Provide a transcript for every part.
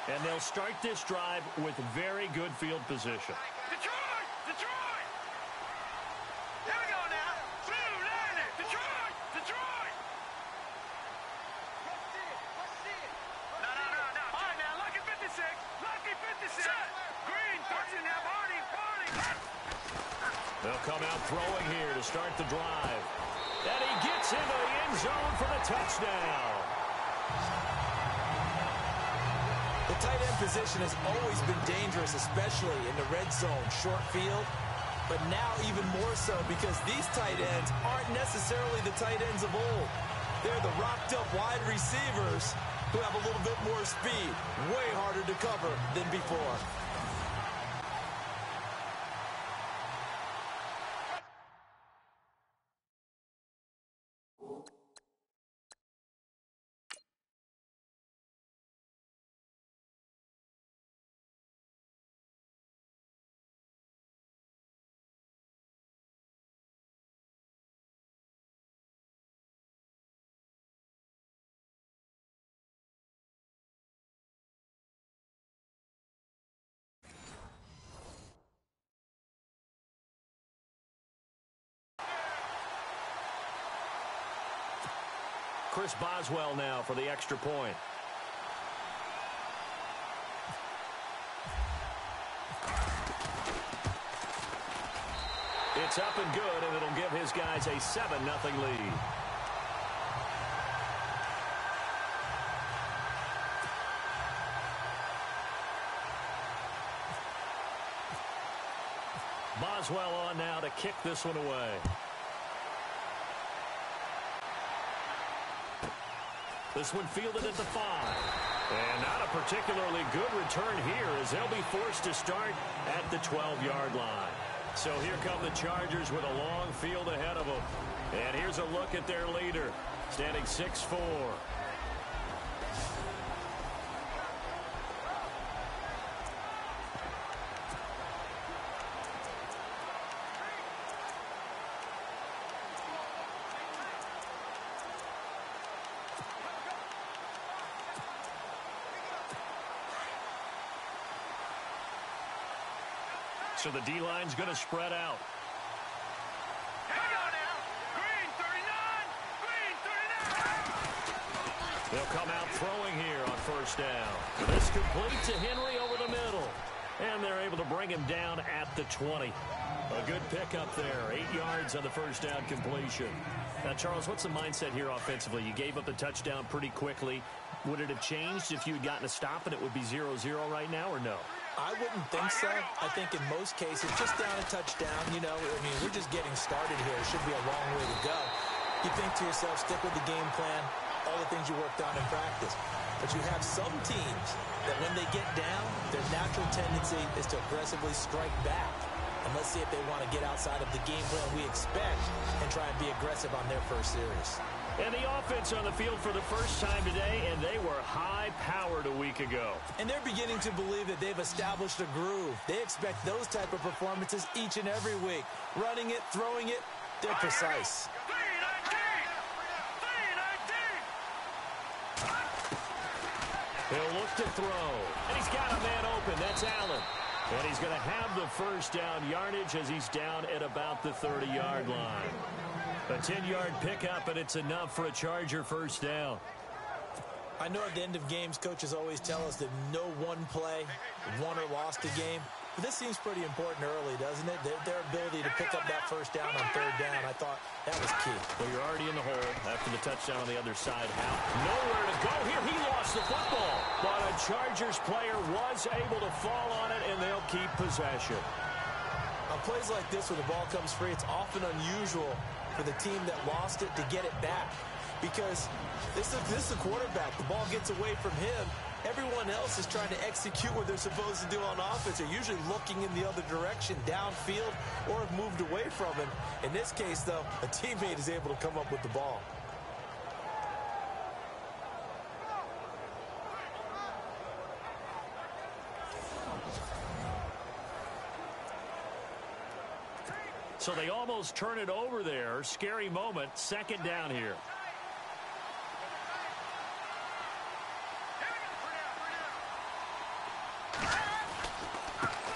And they'll start this drive with very good field position. Detroit! Detroit! Here we go now. Blue Lightning! Detroit! Detroit! No. All right, now, lucky 56. Lucky 56. Set. Green, touching now. Barney. They'll come out throwing here to start the drive. And he gets into the end zone for the touchdown. The tight end position has always been dangerous, especially in the red zone, short field. But now even more so because these tight ends aren't necessarily the tight ends of old. They're the rocked-up wide receivers who have a little bit more speed. Way harder to cover than before. Chris Boswell now for the extra point. It's up and good, and it'll give his guys a 7-0 lead. Boswell on now to kick this one away. This one fielded at the 5. And not a particularly good return here as they'll be forced to start at the 12-yard line. So here come the Chargers with a long field ahead of them. And here's a look at their leader, standing 6'4". So the D-line's going to spread out. Here we go now. Green 39. Green 39. They'll come out throwing here on first down. This complete to Henry over the middle. And they're able to bring him down at the 20. A good pickup there. 8 yards on the first down completion. Now, Charles, what's the mindset here offensively? You gave up the touchdown pretty quickly. Would it have changed if you had gotten a stop and it would be 0-0 right now, or no? I wouldn't think so. I think in most cases, just down a touchdown, you know, I mean, we're just getting started here. It should be a long way to go. You think to yourself, stick with the game plan, all the things you worked on in practice. But you have some teams that when they get down, their natural tendency is to aggressively strike back. And let's see if they want to get outside of the game plan we expect and try and be aggressive on their first series. And the offense on the field for the first time today, and they were high-powered a week ago. And they're beginning to believe that they've established a groove. They expect those type of performances each and every week. Running it, throwing it, they're precise. 3-19. He'll look to throw. And he's got a man open. That's Allen. And he's going to have the first down yardage as he's down at about the 30-yard line. A 10-yard pickup, and it's enough for a Charger first down. I know at the end of games, coaches always tell us that no one play won or lost a game. But this seems pretty important early, doesn't it? Their ability to pick up that first down on third down, I thought that was key. Well, you're already in the hole after the touchdown on the other side. How? Nowhere to go here. He lost the football. But a Chargers player was able to fall on it, and they'll keep possession. On plays like this where the ball comes free, it's often unusual for the team that lost it to get it back. Because this is the quarterback. The ball gets away from him. Everyone else is trying to execute what they're supposed to do on offense. They're usually looking in the other direction, downfield, or have moved away from him. In this case, though, a teammate is able to come up with the ball. So they almost turn it over there. Scary moment. Second down here.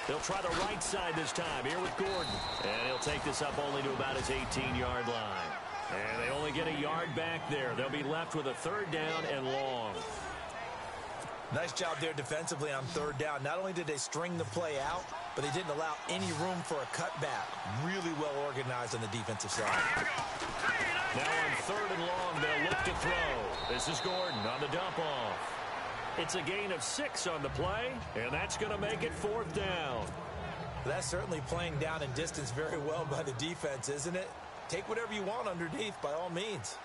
They'll try the right side this time here with Gordon. And he'll take this up only to about his 18-yard line. And they only get a yard back there. They'll be left with a third down and long. Nice job there defensively on third down. Not only did they string the play out, but they didn't allow any room for a cutback. Really well organized on the defensive side. Now on third and long, they'll look to throw. This is Gordon on the dump-off. It's a gain of 6 on the play, and that's going to make it fourth down. That's certainly playing down in distance very well by the defense, isn't it? Take whatever you want underneath, by all means.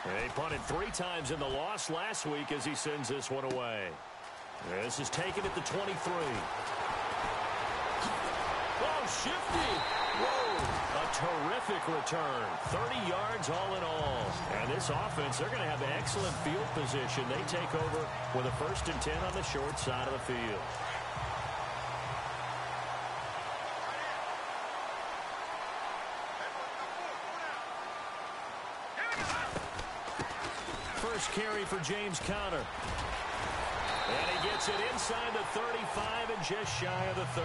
They punted 3 times in the loss last week as he sends this one away. This is taken at the 23. Oh, shifty. Whoa. A terrific return. 30 yards all in all. And this offense, they're going to have excellent field position. They take over with a 1st and 10 on the short side of the field. First carry for James Conner. And he gets it inside the 35 and just shy of the 30.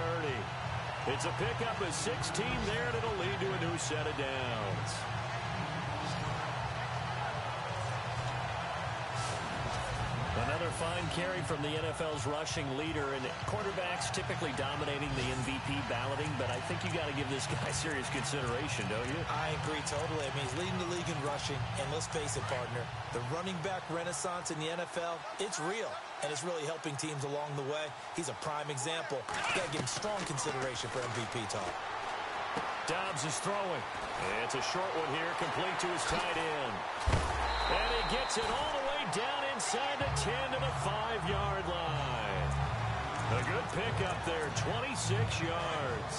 It's a pickup of 16 there, and it'll lead to a new set of downs. Another fine carry from the NFL's rushing leader, and quarterbacks typically dominating the MVP balloting, but I think you got to give this guy serious consideration, don't you? I agree totally. I mean, he's leading the league in rushing, and let's face it, partner, the running back renaissance in the NFL, it's real, and it's really helping teams along the way. He's a prime example. You got to give him strong consideration for MVP talk. Dobbs is throwing. It's a short one here, complete to his tight end. And he gets it all the way down inside the 10 to the 5-yard line. A good pickup there, 26 yards.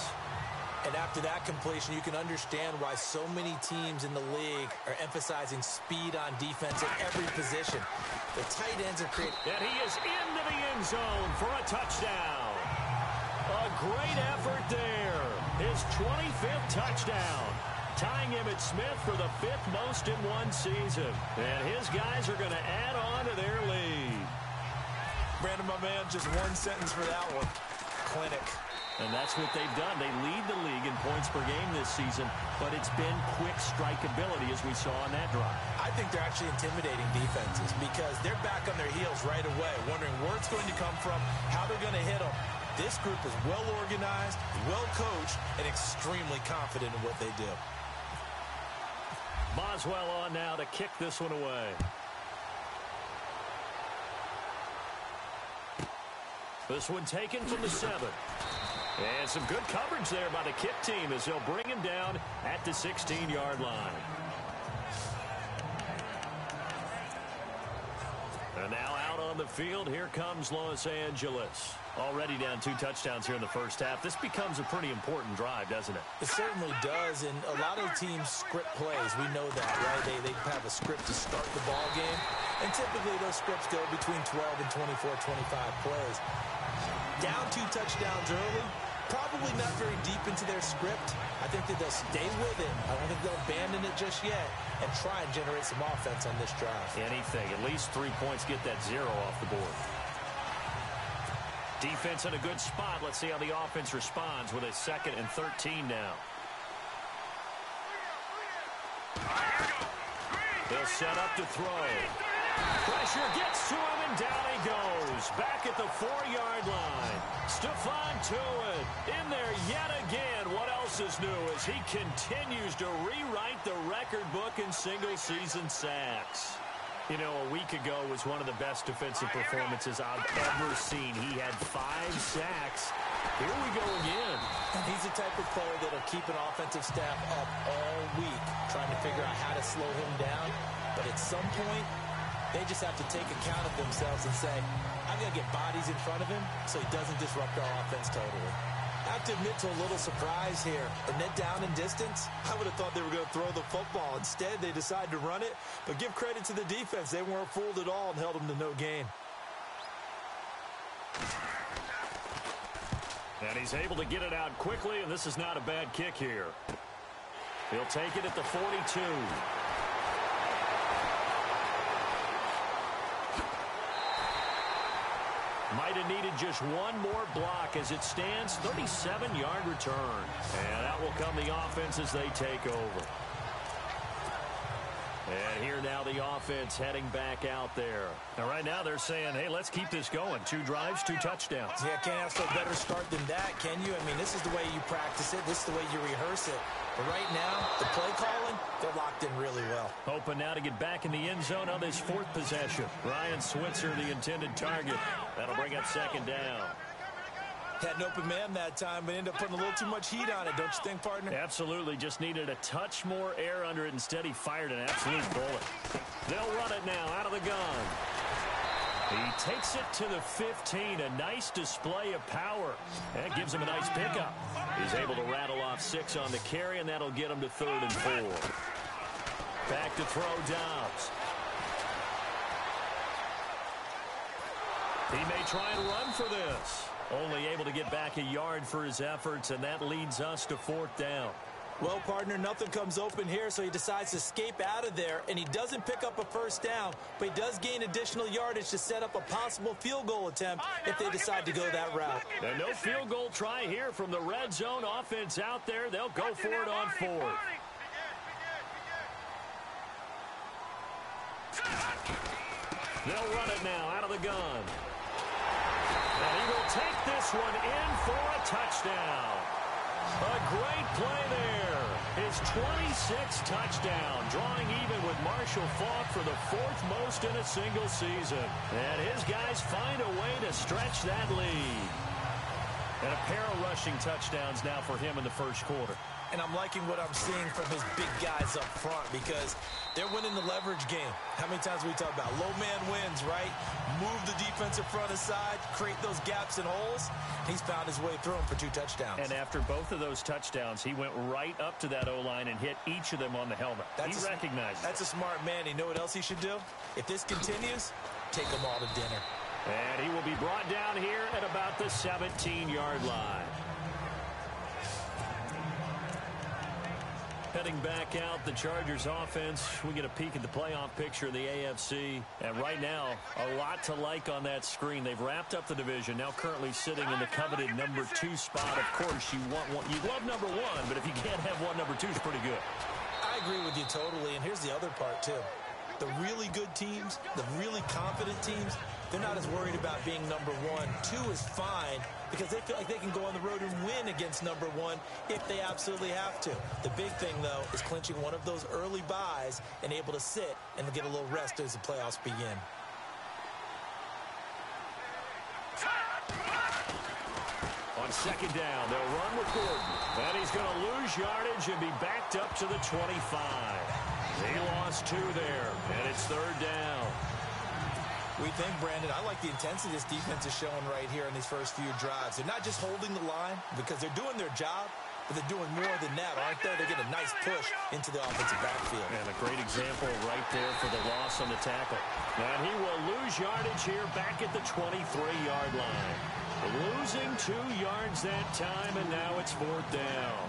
And after that completion, you can understand why so many teams in the league are emphasizing speed on defense at every position. The tight ends are creating. And he is into the end zone for a touchdown. A great effort there. His 25th touchdown. Tying Emmitt Smith for the 5th most in one season. And his guys are going to add on to their lead. Brandon, my man, just one sentence for that one. Clinic. And that's what they've done. They lead the league in points per game this season, but it's been quick strikeability as we saw on that drive. I think they're actually intimidating defenses because they're back on their heels right away, wondering where it's going to come from, how they're going to hit them. This group is well organized, well coached, and extremely confident in what they do. Boswell on now to kick this one away. This one taken from the 7. And some good coverage there by the kick team as they'll bring him down at the 16-yard line. And now out on the field, here comes Los Angeles. Already down 2 touchdowns here in the first half. This becomes a pretty important drive, doesn't it? It certainly does, and a lot of teams script plays. We know that, right? They have a script to start the ball game, and typically those scripts go between 12 and 24, 25 plays. Down 2 touchdowns early, probably not very deep into their script. I think that they'll stay with it. I don't think they'll abandon it just yet and try and generate some offense on this drive. Anything. At least 3 points, get that 0 off the board. Defense in a good spot. Let's see how the offense responds with a 2nd and 13 now. They'll set up to throw. Pressure gets to him, and down he goes. Back at the 4-yard line. Stephon Tuitt in there yet again. What else is new as he continues to rewrite the record book in single-season sacks. You know, a week ago was one of the best defensive performances I've ever seen. He had 5 sacks. Here we go again. He's the type of player that'll keep an offensive staff up all week, trying to figure out how to slow him down. But at some point, they just have to take account of themselves and say, I'm going to get bodies in front of him so he doesn't disrupt our offense totally. I have to admit to a little surprise here. And then down in distance, I would have thought they were going to throw the football. Instead, they decided to run it. But give credit to the defense. They weren't fooled at all and held them to no gain. And he's able to get it out quickly, and this is not a bad kick here. He'll take it at the 42. Might have needed just one more block. As it stands, 37-yard return. And out will come the offense as they take over. And here now the offense heading back out there. Now right now they're saying, hey, let's keep this going. 2 drives, 2 touchdowns. Yeah, can't ask for a better start than that, can you? I mean, this is the way you practice it. This is the way you rehearse it. But right now, the play calling, they're locked in really well. Hoping now to get back in the end zone on this 4th possession. Ryan Switzer, the intended target. That'll bring up 2nd down. Had an open man that time, but ended up putting a little too much heat on it, don't you think, partner? Absolutely. Just needed a touch more air under it. Instead, he fired an absolute bullet. They'll run it now out of the gun. He takes it to the 15. A nice display of power. That gives him a nice pickup. He's able to rattle off 6 on the carry, and that'll get him to 3rd and 4. Back to throw Dobbs. He may try and run for this. Only able to get back a yard for his efforts, and that leads us to 4th down. Well, partner, nothing comes open here, so he decides to escape out of there, and he doesn't pick up a 1st down, but he does gain additional yardage to set up a possible field goal attempt if they decide to go that route. And no field goal try here from the red zone offense out there. They'll go for it on 4th. They'll run it now out of the gun. And he will take this one in for a touchdown. A great play there. His 26th touchdown, drawing even with Marshall Faulk for the 4th most in a single season. And his guys find a way to stretch that lead. And a pair of rushing touchdowns now for him in the 1st quarter. And I'm liking what I'm seeing from his big guys up front because they're winning the leverage game. How many times we talk about low man wins, right? Move the defensive front aside, create those gaps and holes. He's found his way through them for 2 touchdowns. And after both of those touchdowns, he went right up to that O-line and hit each of them on the helmet. He recognized it. That's a smart man. You know what else he should do? If this continues, take them all to dinner. And he will be brought down here at about the 17-yard line. Heading back out, the Chargers offense. We get a peek at the playoff picture of the AFC. And right now, a lot to like on that screen. They've wrapped up the division, now currently sitting in the coveted number 2 spot. Of course, you want one. You love number 1, but if you can't have one, number 2 is pretty good. I agree with you totally, and here's the other part, too. The really good teams, the really confident teams, they're not as worried about being number 1. 2 is fine because they feel like they can go on the road and win against number 1 if they absolutely have to. The big thing, though, is clinching one of those early byes and able to sit and get a little rest as the playoffs begin. On 2nd down, they'll run with Gordon. And he's going to lose yardage and be backed up to the 25. He lost 2 there, and it's 3rd down. We think, Brandon, I like the intensity this defense is showing right here in these first few drives. They're not just holding the line because they're doing their job, but they're doing more than that, aren't they? They're getting a nice push into the offensive backfield. And a great example right there for the loss on the tackle. And he will lose yardage here back at the 23-yard line. Losing 2 yards that time, and now it's 4th down.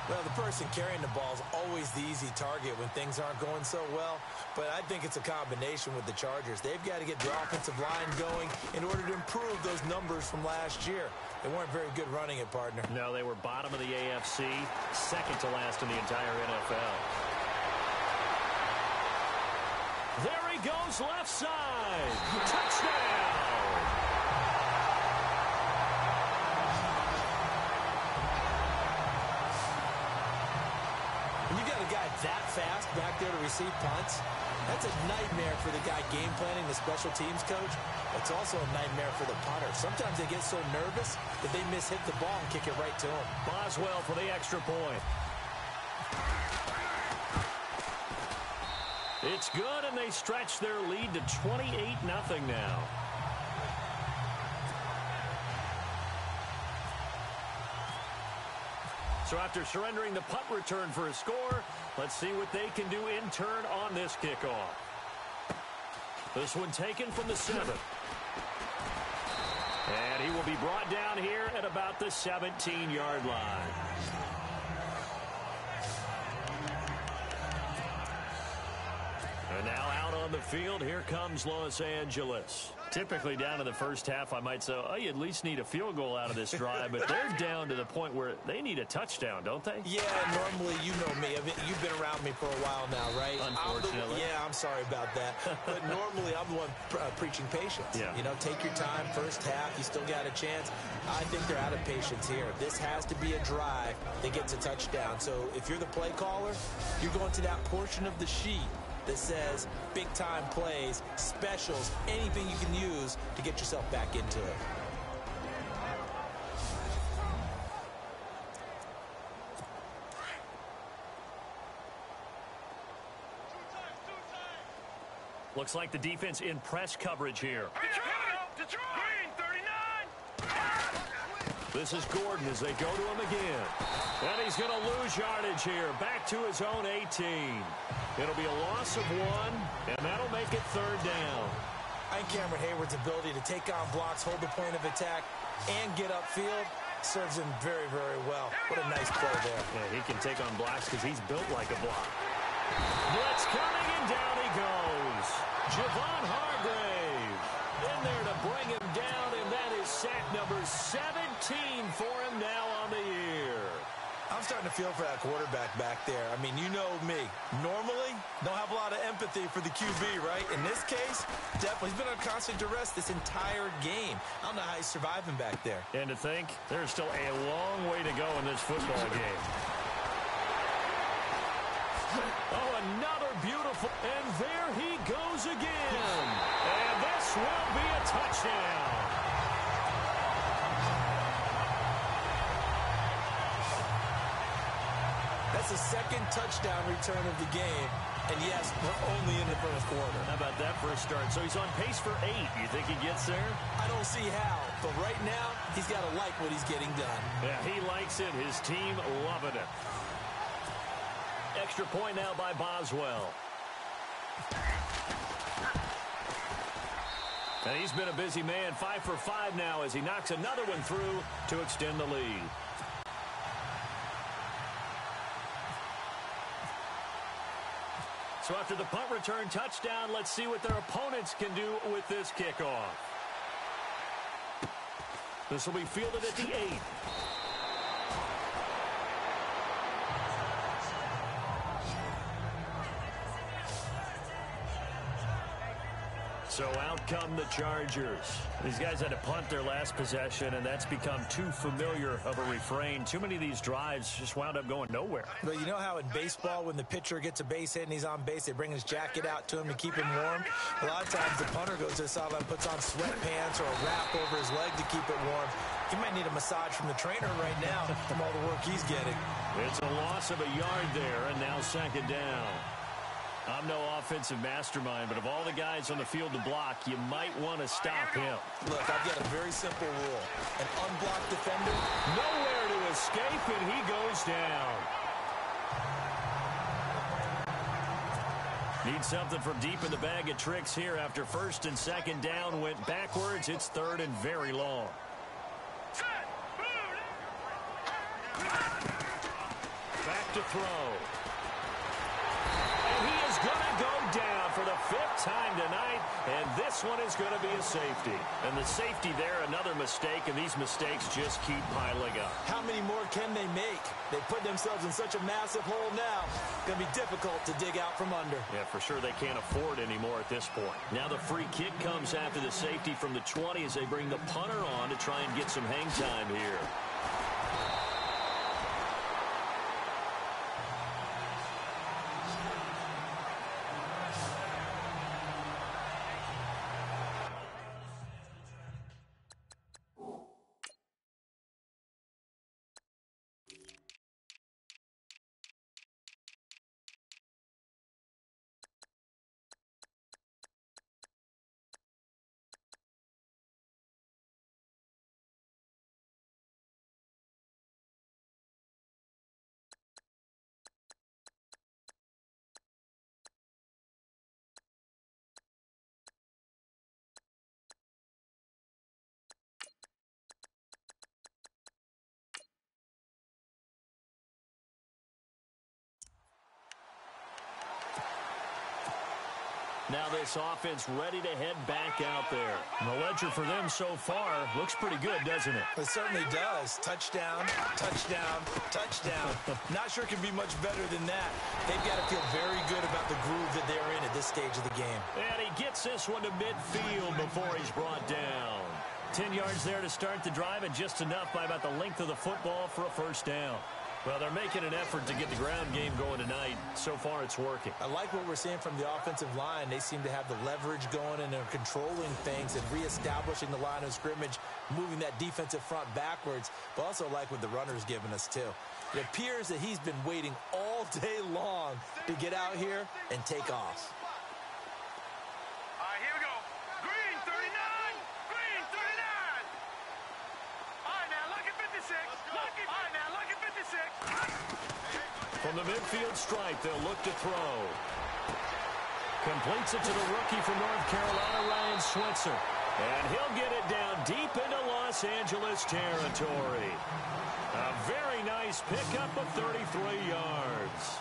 Well, the person carrying the ball is always the easy target when things aren't going so well. But I think it's a combination with the Chargers. They've got to get the offensive line going in order to improve those numbers from last year. They weren't very good running it, partner. No, they were bottom of the AFC, 2nd to last in the entire NFL. There he goes, left side. Touchdown! That fast back there to receive punts, that's a nightmare for the guy game planning, the special teams coach. It's also a nightmare for the punter. Sometimes they get so nervous that they mishit the ball and kick it right to him. Boswell for the extra point. It's good, and they stretch their lead to 28-0 now. So after surrendering the punt return for a score, let's see what they can do in turn on this kickoff. This one taken from the 7. And he will be brought down here at about the 17-yard line. And now out on the field, here comes Los Angeles. Typically down to the first half, I might say, oh, you at least need a field goal out of this drive, but they're down to the point where they need a touchdown, don't they? Yeah, normally, you know me. You've been around me for a while now, right? Unfortunately. I'm sorry about that. But normally, I'm the one preaching patience. Yeah. You know, take your time, first half, you still got a chance. I think they're out of patience here. This has to be a drive that gets a touchdown. So if you're the play caller, you're going to that portion of the sheet that says big-time plays, specials, anything you can use to get yourself back into it. Looks like the defense in press coverage here. Detroit! Green, 39! This is Gordon as they go to him again. And he's going to lose yardage here. Back to his own 18. It'll be a loss of 1, and that'll make it third down. I think Cameron Hayward's ability to take on blocks, hold the point of attack, and get upfield serves him very, very well. What a nice play there. Yeah, he can take on blocks because he's built like a block. Blitz coming, and down he goes. Javon Hargrave in there to bring him down, and that is sack number 17 for him now on the year. I'm starting to feel for that quarterback back there. I mean, you know me. Normally, don't have a lot of empathy for the QB, right? In this case, definitely. He's been on constant duress this entire game. I don't know how he's surviving back there. And to think, there's still a long way to go in this football game. Oh, another beautiful, and there he goes again. And this will be a touchdown. That's the second touchdown return of the game. And yes, we're only in the first quarter. How about that first start? So he's on pace for 8. You think he gets there? I don't see how. But right now, he's got to like what he's getting done. Yeah, he likes it. His team loving it. Extra point now by Boswell. And he's been a busy man. 5 for 5 now as he knocks another one through to extend the lead. So after the punt return touchdown, let's see what their opponents can do with this kickoff. This will be fielded at the 8. So out come the Chargers. These guys had to punt their last possession, and that's become too familiar of a refrain. Too many of these drives just wound up going nowhere. But you know how in baseball, when the pitcher gets a base hit and he's on base, they bring his jacket out to him to keep him warm? A lot of times the punter goes to the sideline, puts on sweatpants or a wrap over his leg to keep it warm. He might need a massage from the trainer right now from all the work he's getting. It's a loss of a yard there, and now second down. I'm no offensive mastermind, but of all the guys on the field to block, you might want to stop him. Look, I've got a very simple rule. An unblocked defender, nowhere to escape, and he goes down. Need something from deep in the bag of tricks here after first and second down went backwards. It's third and very long. Back to throw. And he is going to go down for the 5th time tonight, and this one is going to be a safety. And the safety there, another mistake, and these mistakes just keep piling up. How many more can they make? They put themselves in such a massive hole now. It's going to be difficult to dig out from under. Yeah, for sure they can't afford anymore at this point. Now the free kick comes after the safety from the 20 as they bring the punter on to try and get some hang time here. Now this offense ready to head back out there. And the ledger for them so far looks pretty good, doesn't it? It certainly does. Touchdown, touchdown, touchdown. Not sure it can be much better than that. They've got to feel very good about the groove that they're in at this stage of the game. And he gets this one to midfield before he's brought down. 10 yards there to start the drive, and just enough by about the length of the football for a first down. Well, they're making an effort to get the ground game going tonight. So far, it's working. I like what we're seeing from the offensive line. They seem to have the leverage going, and they're controlling things and reestablishing the line of scrimmage, moving that defensive front backwards, but also like what the runner's giving us, too. It appears that he's been waiting all day long to get out here and take off. All right, here we go. Green, 39. Green, 39. All right, now, look at 56. All right, now, look at 56. From the midfield stripe, they'll look to throw. Completes it to the rookie from North Carolina, Ryan Switzer. And he'll get it down deep into Los Angeles territory. A very nice pickup of 33 yards.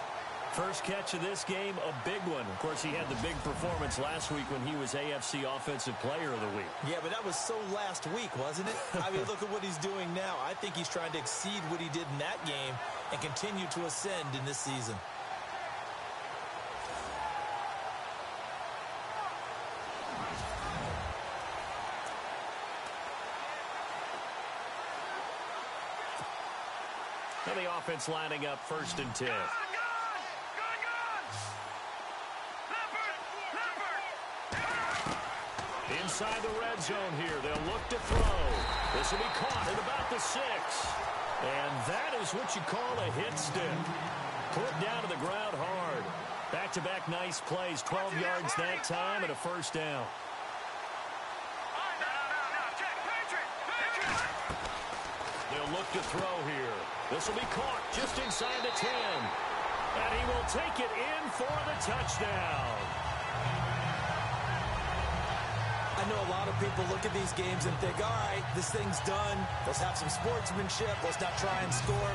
First catch of this game, a big one. Of course, he had the big performance last week when he was AFC Offensive Player of the Week. Yeah, but that was so last week, wasn't it? I mean, look at what he's doing now. I think he's trying to exceed what he did in that game and continue to ascend in this season. And the offense lining up 1st and 10. Inside the red zone here, they'll look to throw. This will be caught at about the 6. And that is what you call a hit stick. Put down to the ground hard. Back-to-back nice plays, 12 yards that time and a first down. They'll look to throw here. This will be caught just inside the 10. And he will take it in for the touchdown. I know a lot of people look at these games and think, all right, this thing's done. Let's have some sportsmanship. Let's not try and score.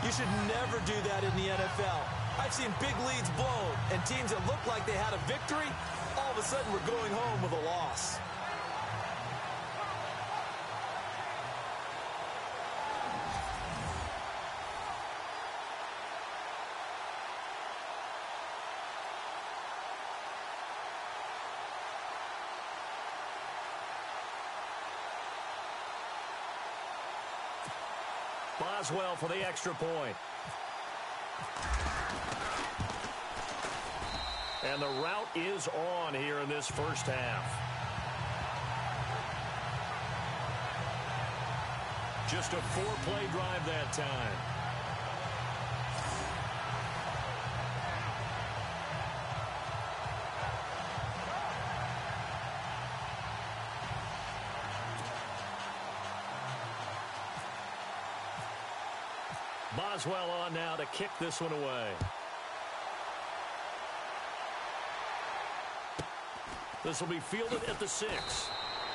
You should never do that in the NFL. I've seen big leads blown, and teams that looked like they had a victory, all of a sudden were going home with a loss. Boswell for the extra point. And the route is on here in this first half. Just a 4-play drive that time. Boswell on now to kick this one away. This will be fielded at the 6.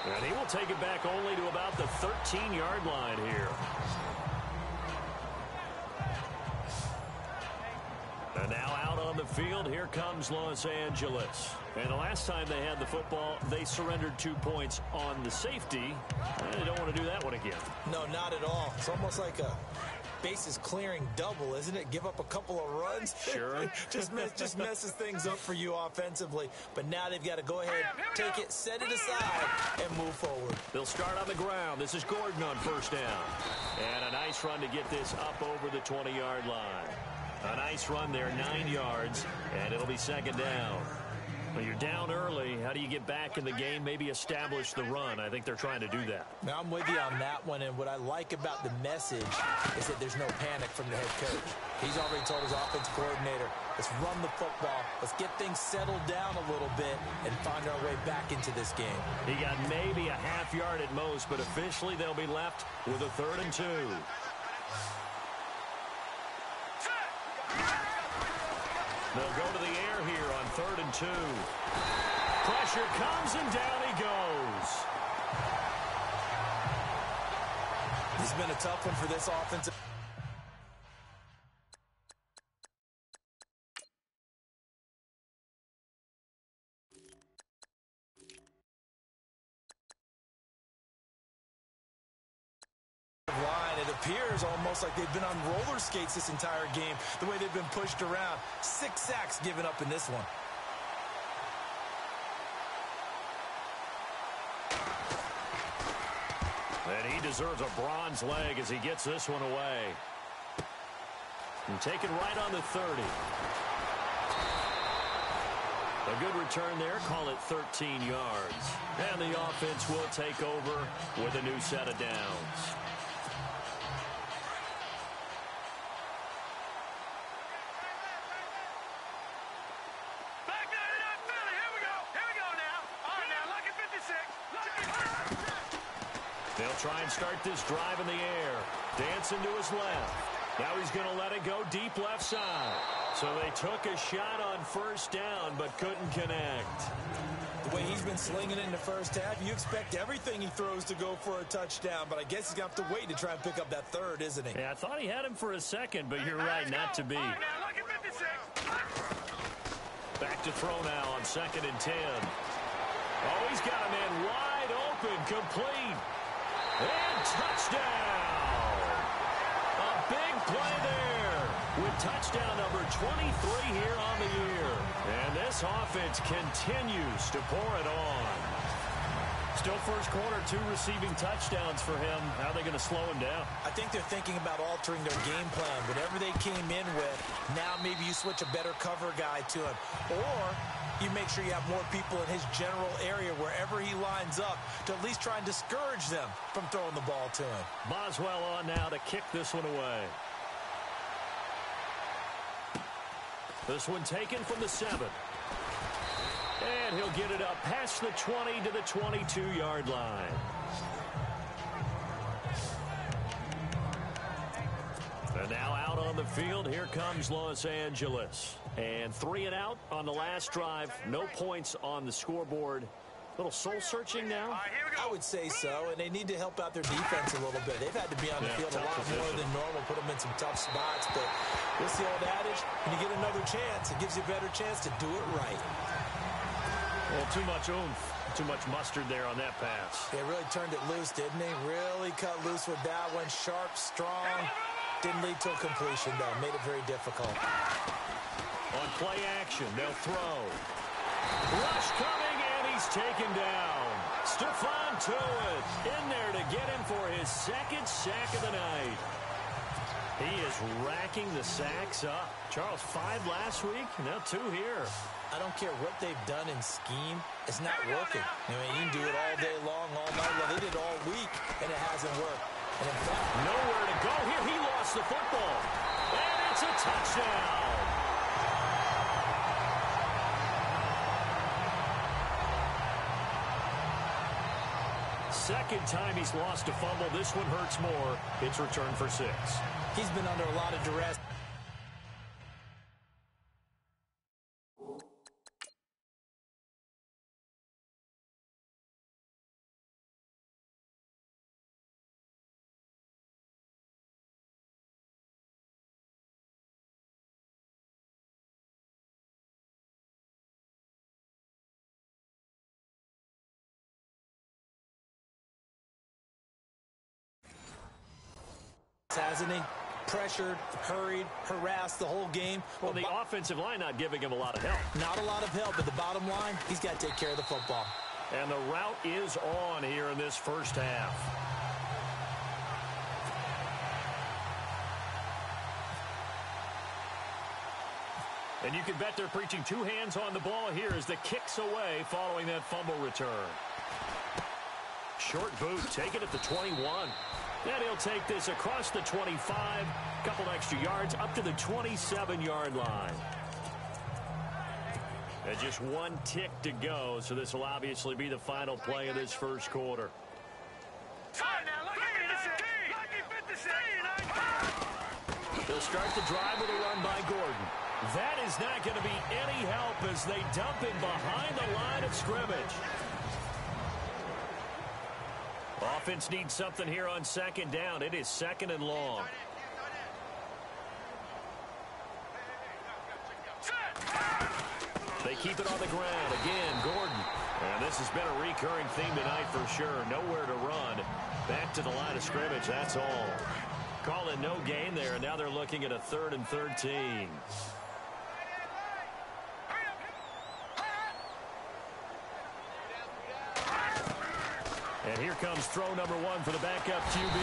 And he will take it back only to about the 13-yard line here. And now out on the field, here comes Los Angeles. And the last time they had the football, they surrendered 2 points on the safety. And they don't want to do that one again. No, not at all. It's almost like a bases clearing double, isn't it? Give up a couple of runs. Sure. just messes things up for you offensively. But now they've got to go ahead, take it, set it aside, and move forward. They'll start on the ground. This is Gordon on first down. And a nice run to get this up over the 20-yard line. A nice run there, 9 yards, and it'll be second down. Well, you're down early. How do you get back in the game? Maybe establish the run. I think they're trying to do that. Now, I'm with you on that one, and what I like about the message is that there's no panic from the head coach. He's already told his offensive coordinator, let's run the football, let's get things settled down a little bit and find our way back into this game. He got maybe a half yard at most, but officially they'll be left with a 3rd and 2. They'll go to the air here on 3rd and 2. Pressure comes, and down he goes. This has been a tough one for this offensive. line. It appears almost like they've been on roller skates this entire game, the way they've been pushed around. 6 sacks given up in this one. And he deserves a bronze leg as he gets this one away. And taken right on the 30. A good return there. Call it 13 yards. And the offense will take over with a new set of downs. Back 99 Philly. Here we go. Here we go now. All right, now, lucky 56. They'll try and start this drive in the air. Dancing to his left. Now he's going to let it go deep left side. So they took a shot on first down, but couldn't connect. The way he's been slinging it in the first half, you expect everything he throws to go for a touchdown, but I guess he's going to have to wait to try and pick up that third, isn't he? Yeah, I thought he had him for a second, but you're right, not to be. All right, now, lucky 56. Back to throw now on 2nd and 10. Oh, he's got a man wide open, complete. And touchdown! A big play there with touchdown number 23 here on the year. And this offense continues to pour it on. Still first quarter, 2 receiving touchdowns for him. How are they going to slow him down? I think they're thinking about altering their game plan. Whatever they came in with, now maybe you switch a better cover guy to him. Or you make sure you have more people in his general area wherever he lines up to at least try and discourage them from throwing the ball to him. Boswell on now to kick this one away. This one taken from the 7. And he'll get it up past the 20 to the 22-yard line. And now out on the field, here comes Los Angeles. And 3 and out on the last drive. No points on the scoreboard. Little soul-searching now? All right, here we go. I would say so, and they need to help out their defense a little bit. They've had to be on the field a lot more than normal, put them in some tough spots. But what's the old adage? When you get another chance, it gives you a better chance to do it right. Well, too much oomph, too much mustard there on that pass. They really turned it loose, didn't they? Really cut loose with that one. Sharp, strong. Didn't lead to a completion, though. Made it very difficult. On play action, they'll throw. Rush coming, and he's taken down. Stephon Tuitt in there to get him for his 2nd sack of the night. He is racking the sacks up. Charles, 5 last week, now 2 here. I don't care what they've done in scheme. It's not working. I mean, you can do it all day long, all night long. They did it all week, and it hasn't worked. And in fact, nowhere to go here. He lost the football. And it's a touchdown. Second time he's lost a fumble. This one hurts more. It's returned for 6. He's been under a lot of duress. Hasn't he? Pressured, hurried, harassed the whole game. Well, the offensive line not giving him a lot of help. Not a lot of help, but the bottom line, he's got to take care of the football. And the route is on here in this first half. And you can bet they're preaching 2 hands on the ball here as the kick's away following that fumble return. Short boot, taken at the 21. And he'll take this across the 25, couple extra yards, up to the 27-yard line. And just 1 tick to go, so this will obviously be the final play of this first quarter. They'll start the drive with a run by Gordon. That is not going to be any help as they dump him behind the line of scrimmage. Offense needs something here on 2nd down. It is 2nd and long. They keep it on the ground. Again, Gordon. And this has been a recurring theme tonight for sure. Nowhere to run. Back to the line of scrimmage, that's all. Calling no gain there, and now they're looking at a 3rd and 13. And here comes throw number 1 for the backup QB.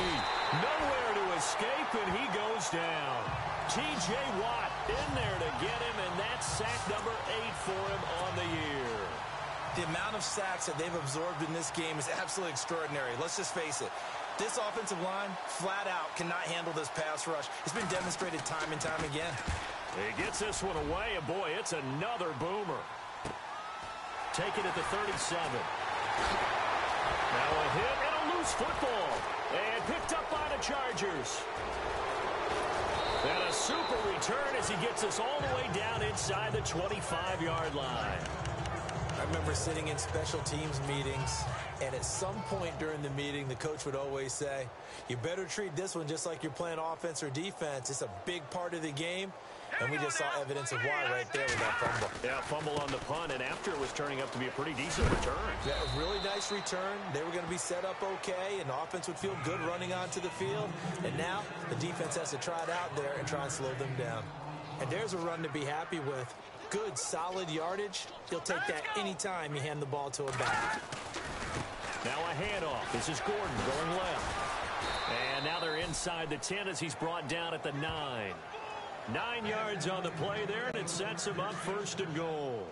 Nowhere to escape, and he goes down. T.J. Watt in there to get him, and that's sack number 8 for him on the year. The amount of sacks that they've absorbed in this game is absolutely extraordinary. Let's just face it. This offensive line, flat out, cannot handle this pass rush. It's been demonstrated time and time again. He gets this one away, and boy, it's another boomer. Taken at the 37. Now a hit and a loose football. And picked up by the Chargers. And a super return as he gets us all the way down inside the 25-yard line. I remember sitting in special teams meetings, and at some point during the meeting, the coach would always say, you better treat this one just like you're playing offense or defense. It's a big part of the game, and we just saw evidence of why right there with that fumble. Yeah, fumble on the punt, and after it was turning up to be a pretty decent return. Yeah, a really nice return. They were going to be set up okay, and the offense would feel good running onto the field. And now the defense has to try it out there and try and slow them down. And there's a run to be happy with. Good, solid yardage. He'll take that anytime you hand the ball to a back. Now a handoff. This is Gordon going left. And now they're inside the 10 as he's brought down at the 9. 9 yards on the play there, and it sets him up 1st and goal.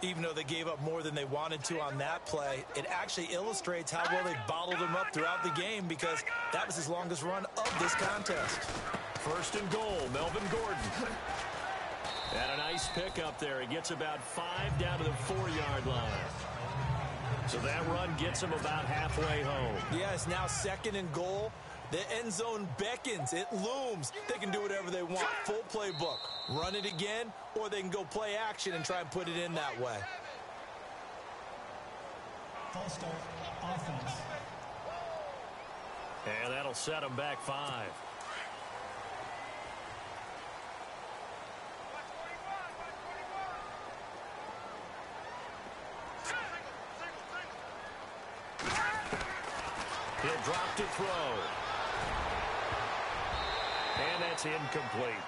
Even though they gave up more than they wanted to on that play, it actually illustrates how well they bottled him up throughout the game because that was his longest run of this contest. 1st and goal, Melvin Gordon. And a nice pick up there. He gets about 5 down to the 4-yard line. So that run gets him about halfway home. Yeah, it's now 2nd and goal. The end zone beckons. It looms. They can do whatever they want. Full playbook. Run it again, or they can go play action and try and put it in that way. False start, offense. And that'll set him back 5. He'll drop to throw. And that's incomplete.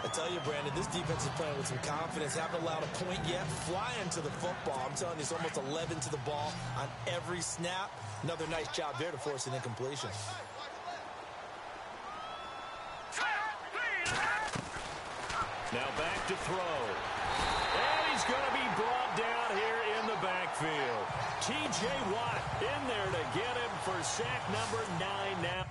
I tell you, Brandon, this defense is playing with some confidence. Haven't allowed a point yet. Flying to the football. I'm telling you, it's almost 11 to the ball on every snap. Another nice job there to force an incompletion. Now back to throw. And he's going to be brought down here in the backfield. T.J. Watt in there to get him for sack number 9 now.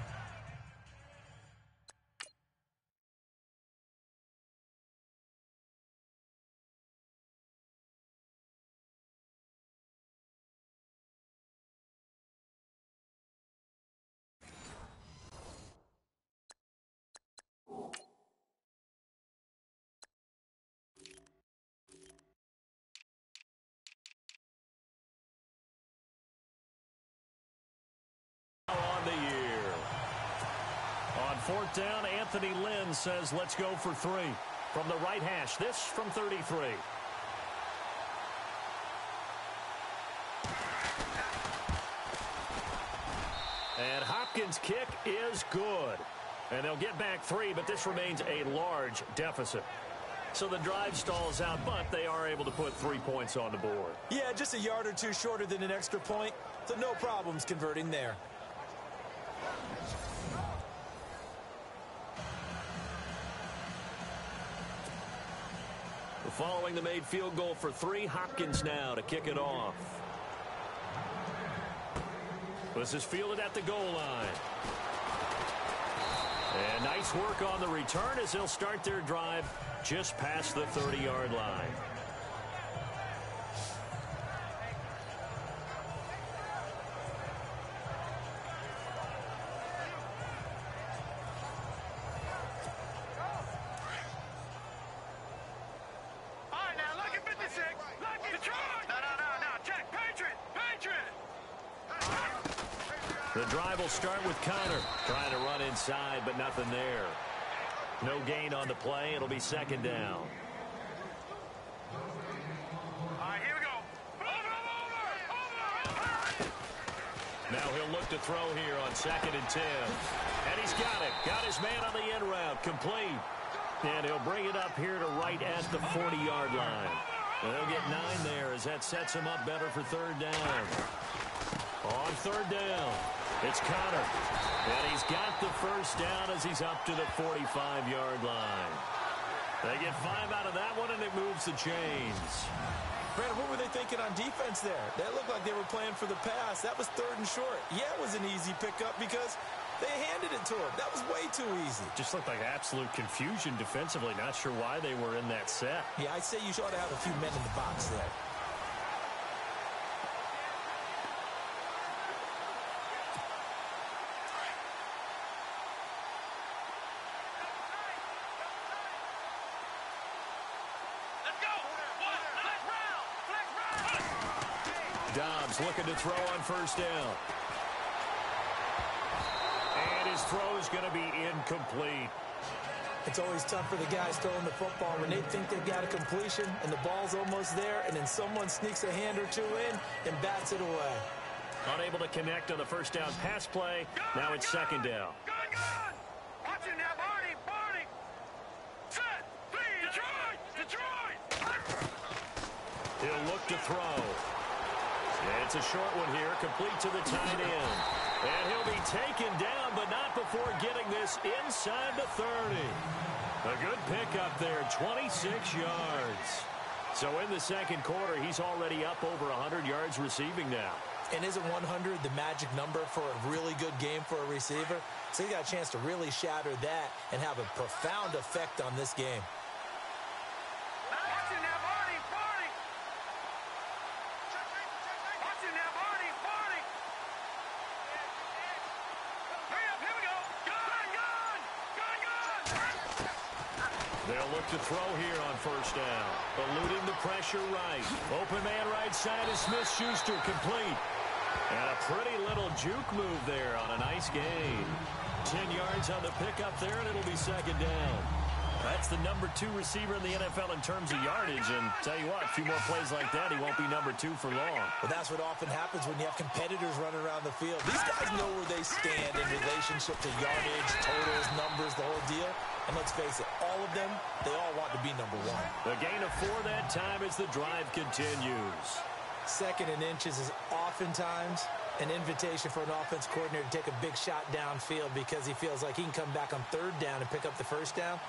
On the year. On 4th down, Anthony Lynn says, let's go for 3. From the right hash, this from 33. And Hopkins' kick is good. And they'll get back 3, but this remains a large deficit. So the drive stalls out, but they are able to put 3 points on the board. Yeah, just a yard or two shorter than an extra point, so no problems converting there. Following the made field goal for 3, Hopkins now to kick it off. This is fielded at the goal line. And nice work on the return as they'll start their drive just past the 30-yard line. The drive will start with Connor trying to run inside, but nothing there. No gain on the play. It'll be 2nd down. All right, here we go. Now he'll look to throw here on 2nd and 10. And he's got it. Got his man on the end route. Complete. And he'll bring it up here to right at the 40-yard line. And he'll get 9 there as that sets him up better for 3rd down. On 3rd down, it's Connor. And he's got the first down as he's up to the 45-yard line. They get 5 out of that one, and it moves the chains. Brandon, what were they thinking on defense there? That looked like they were playing for the pass. That was 3rd and short. Yeah, it was an easy pickup because they handed it to him. That was way too easy. Just looked like absolute confusion defensively. Not sure why they were in that set. Yeah, I'd say you ought to have a few men in the box there. Dobbs looking to throw on 1st down. And his throw is going to be incomplete. It's always tough for the guys throwing the football when they think they've got a completion and the ball's almost there, and then someone sneaks a hand or two in and bats it away. Unable to connect on the 1st down pass play. Now it's 2nd down. Gun! Watch it now, Barney! Set! 3! Detroit! He'll look to throw. It's a short one here, complete to the tight end. And he'll be taken down, but not before getting this inside the 30. A good pickup there, 26 yards. So in the 2nd quarter, he's already up over 100 yards receiving now. And isn't 100 the magic number for a really good game for a receiver? So he got a chance to really shatter that and have a profound effect on this game. Watch it now, Barney! Watch it now, Barney! Hurry up, here we go! Gun! They'll look to throw here on 1st down. Eluding the pressure right. Open man right side is Smith-Schuster, complete. And a pretty little juke move there on a nice gain. 10 yards on the pickup there, and it'll be 2nd down. That's the number 2 receiver in the NFL in terms of yardage. And tell you what, a few more plays like that, he won't be number 2 for long. Well, that's what often happens when you have competitors running around the field. These guys know where they stand in relationship to yardage, totals, numbers, the whole deal. And let's face it, all of them, they all want to be number 1. The gain of 4 that time as the drive continues. 2nd and inches is oftentimes an invitation for an offense coordinator to take a big shot downfield because he feels like he can come back on 3rd down and pick up the 1st down.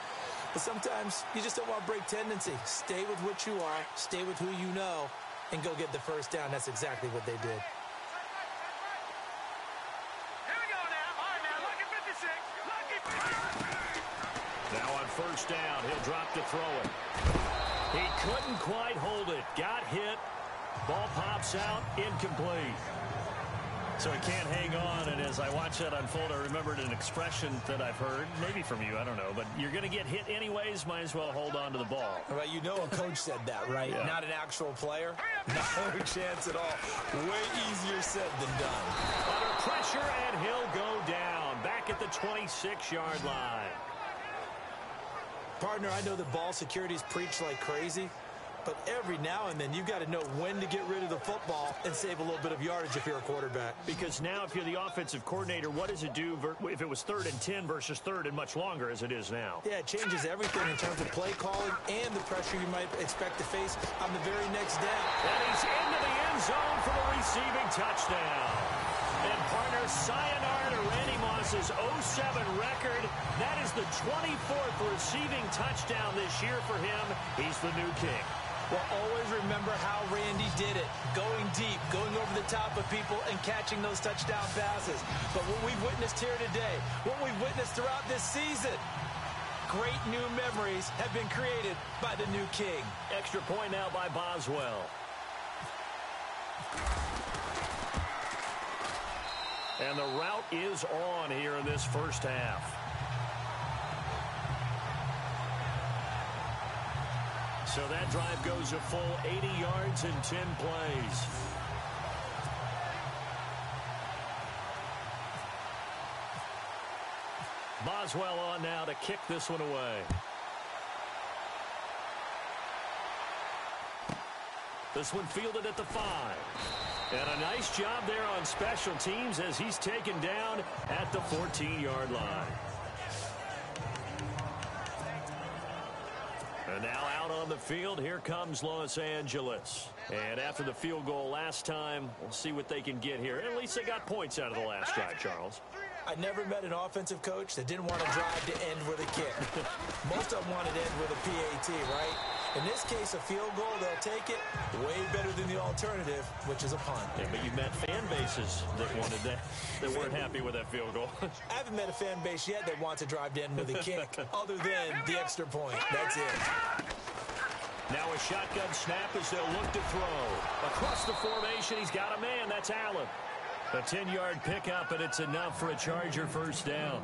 But sometimes you just don't want to break tendency. Stay with what you are, stay with who you know, and go get the 1st down. That's exactly what they did. Here we go now. All right, now, lucky 56. Now on 1st down, he'll drop to throw it. He couldn't quite hold it. Got hit. Ball pops out. Incomplete. So he can't hang on, and as I watch that unfold, I remembered an expression that I've heard, maybe from you, I don't know, but you're going to get hit anyways, might as well hold on to the ball. Right, you know a coach said that, right? Yeah. Not an actual player. No chance at all. Way easier said than done. Under pressure, and he'll go down. Back at the 26-yard line. Partner, I know that ball security is preached like crazy, but every now and then you've got to know when to get rid of the football and save a little bit of yardage if you're a quarterback. Because now if you're the offensive coordinator, what does it do if it was 3rd and 10 versus 3rd and much longer as it is now? Yeah, it changes everything in terms of play calling and the pressure you might expect to face on the very next down. And he's into the end zone for the receiving touchdown. And partner, sayonara to Randy Moss's 07 record. That is the 24th receiving touchdown this year for him. He's the new king. Well, always remember how Randy did it. Going deep, going over the top of people, and catching those touchdown passes. But what we've witnessed here today, what we've witnessed throughout this season, great new memories have been created by the new king. Extra point now by Boswell. And the route is on here in this first half. So that drive goes a full 80 yards in 10 plays. Boswell on now to kick this one away. This one fielded at the 5. And a nice job there on special teams as he's taken down at the 14-yard line. And now out on the field, here comes Los Angeles. And after the field goal last time, we'll see what they can get here. At least they got points out of the last drive, Charles. I never met an offensive coach that didn't want to drive to end with a kick. Most of them wanted to end with a PAT, right? In this case, a field goal, they'll take it way better than the alternative, which is a punt. Yeah, but you've met fan bases that wanted that, that weren't happy with that field goal. I haven't met a fan base yet that wants to drive to end with a kick, other than the extra point. That's it. Now a shotgun snap as they'll look to throw. Across the formation, he's got a man. That's Allen. A 10-yard pickup, and it's enough for a Charger first down.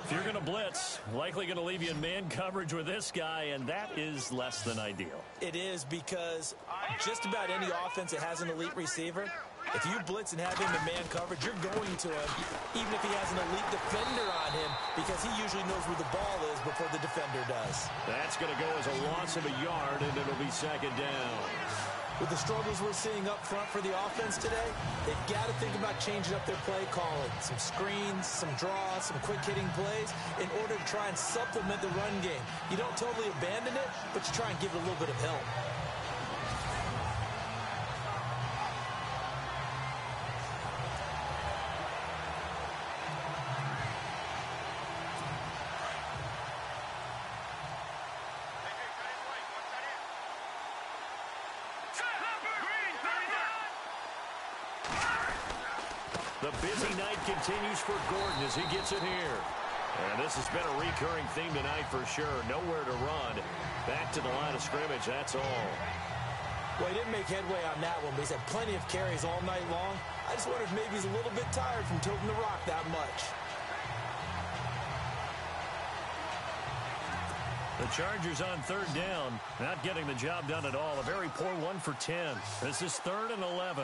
If you're going to blitz, likely going to leave you in man coverage with this guy, and that is less than ideal. It is, because just about any offense that has an elite receiver, if you blitz and have him in man coverage, you're going to him, even if he has an elite defender on him, because he usually knows where the ball is before the defender does. That's going to go as a loss of a yard, and it'll be second down. With the struggles we're seeing up front for the offense today, they've got to think about changing up their play calling. Some screens, some draws, some quick-hitting plays in order to try and supplement the run game. You don't totally abandon it, but you try and give it a little bit of help. The busy night continues for Gordon as he gets it here. And this has been a recurring theme tonight for sure. Nowhere to run. Back to the line of scrimmage, that's all. Well, he didn't make headway on that one, but he's had plenty of carries all night long. I just wonder if maybe he's a little bit tired from tilting the rock that much. The Chargers on third down, not getting the job done at all. A very poor 1 for 10. This is 3rd and 11.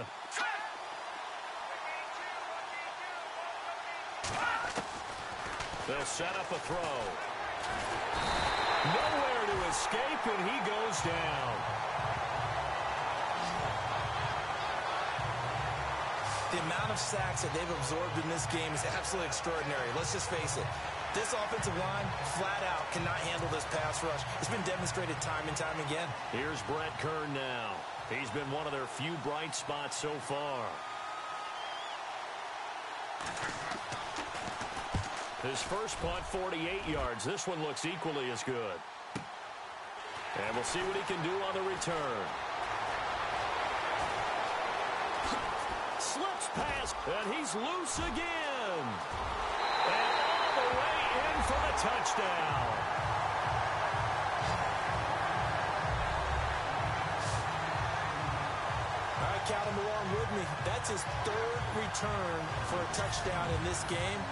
They'll set up a throw. Nowhere to escape, and he goes down. The amount of sacks that they've absorbed in this game is absolutely extraordinary. Let's just face it. This offensive line, flat out, cannot handle this pass rush. It's been demonstrated time and time again. Here's Brett Kern now. He's been one of their few bright spots so far. His first punt, 48 yards. This one looks equally as good. And we'll see what he can do on the return. Slips past, and he's loose again. And all the way in for the touchdown. All right, count him along with me. That's his 3rd return for a touchdown in this game.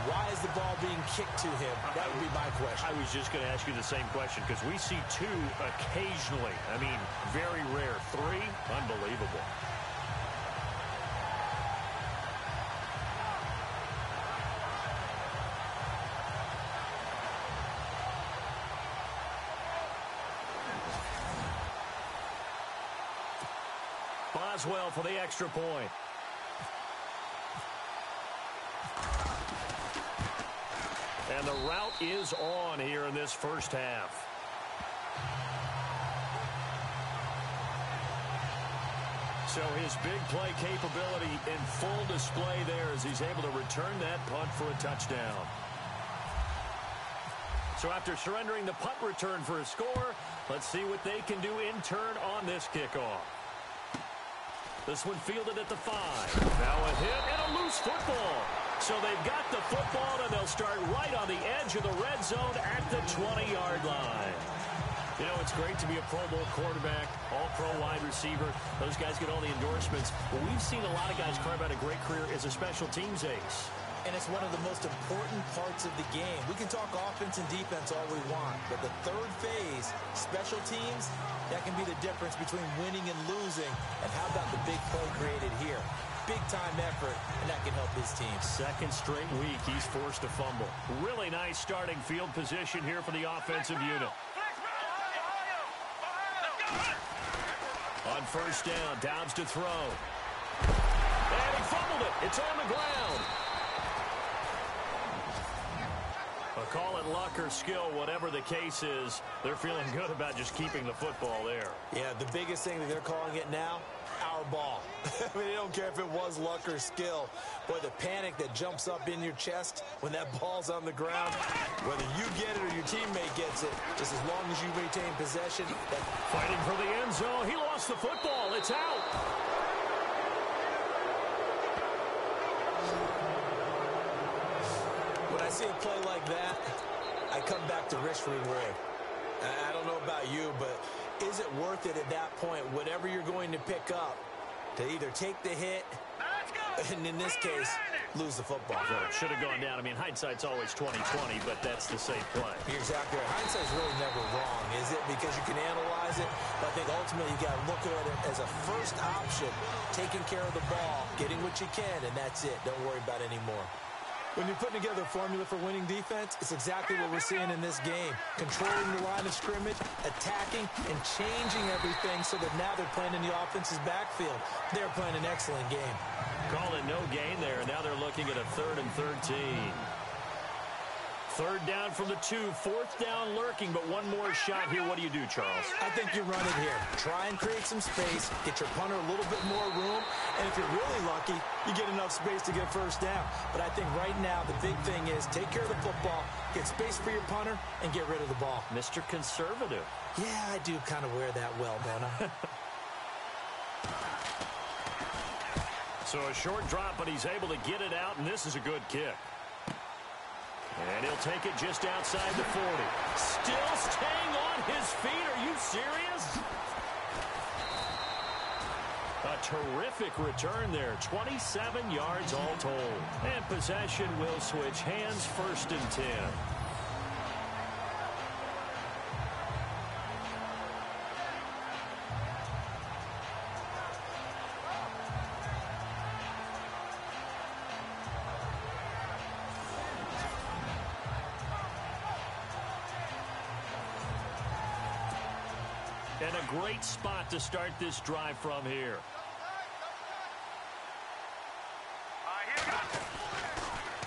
Why is the ball being kicked to him? That would be my question. I was just going to ask you the same question because we see 2 occasionally. I mean, very rare. 3, unbelievable. Boswell for the extra point. And the route is on here in this first half. So his big play capability in full display there as he's able to return that punt for a touchdown. So after surrendering the punt return for a score, let's see what they can do in turn on this kickoff. This one fielded at the 5. Now a hit and a loose football. So they've got the football, and they'll start right on the edge of the red zone at the 20-yard line. You know, it's great to be a Pro Bowl quarterback, all-pro wide receiver. Those guys get all the endorsements. But we've seen a lot of guys carve out a great career as a special teams ace. And it's one of the most important parts of the game. We can talk offense and defense all we want, but the 3rd phase, special teams, that can be the difference between winning and losing. And how about the big play created here? Big-time effort, and that can help his team. 2nd straight week, he's forced to fumble. Really nice starting field position here for the offensive unit. On first down, Dobbs to throw. And he fumbled it. It's on the ground. Call it luck or skill, whatever the case is, they're feeling good about just keeping the football there. Yeah, the biggest thing that they're calling it now, our ball. I mean, they don't care if it was luck or skill. Boy, the panic that jumps up in your chest when that ball's on the ground, whether you get it or your teammate gets it, just as long as you retain possession. Fighting for the end zone. He lost the football. It's out. When I see a play like that, I come back to risk reward. I don't know about you, but is it worth it at that point, whatever you're going to pick up, to either take the hit, and in this case, lose the football? So it should have gone down. I mean, hindsight's always 20/20, but that's the safe play. You're exactly right. Hindsight's really never wrong, is it? Because you can analyze it, but I think ultimately you got to look at it as a first option, taking care of the ball, getting what you can, and that's it. Don't worry about it anymore. When you're putting together a formula for winning defense, it's exactly what we're seeing in this game. Controlling the line of scrimmage, attacking, and changing everything so that now they're playing in the offense's backfield. They're playing an excellent game. Call it no gain there. Now they're looking at a 3rd and 13. 3rd down from the 2. 4th down lurking, but one more shot here. What do you do, Charles? I think you run it here. Try and create some space, get your punter a little bit more room, and if you're really lucky, you get enough space to get first down. But I think right now the big thing is take care of the football, get space for your punter, and get rid of the ball. Mr. Conservative. Yeah, I do kind of wear that well, don't I? So a short drop, but he's able to get it out, and this is a good kick. And he'll take it just outside the 40. Still staying on his feet. Are you serious? A terrific return there. 27 yards all told. And possession will switch hands. 1st and 10. And a great spot to start this drive from here.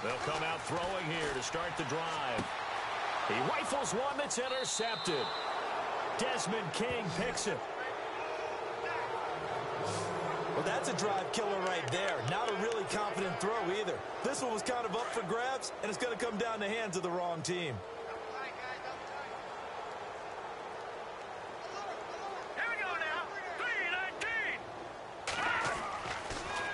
They'll come out throwing here to start the drive. He rifles one that's intercepted. Desmond King picks it. Well, that's a drive killer right there. Not a really confident throw either. This one was kind of up for grabs, and it's going to come down the hands of the wrong team.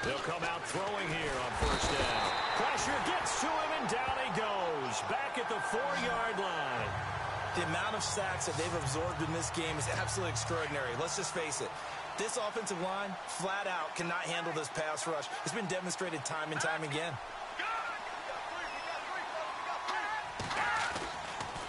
They'll come out throwing here on 1st down. Pressure gets to him, and down he goes. Back at the 4-yard line. The amount of sacks that they've absorbed in this game is absolutely extraordinary. Let's just face it. This offensive line, flat out, cannot handle this pass rush. It's been demonstrated time and time again.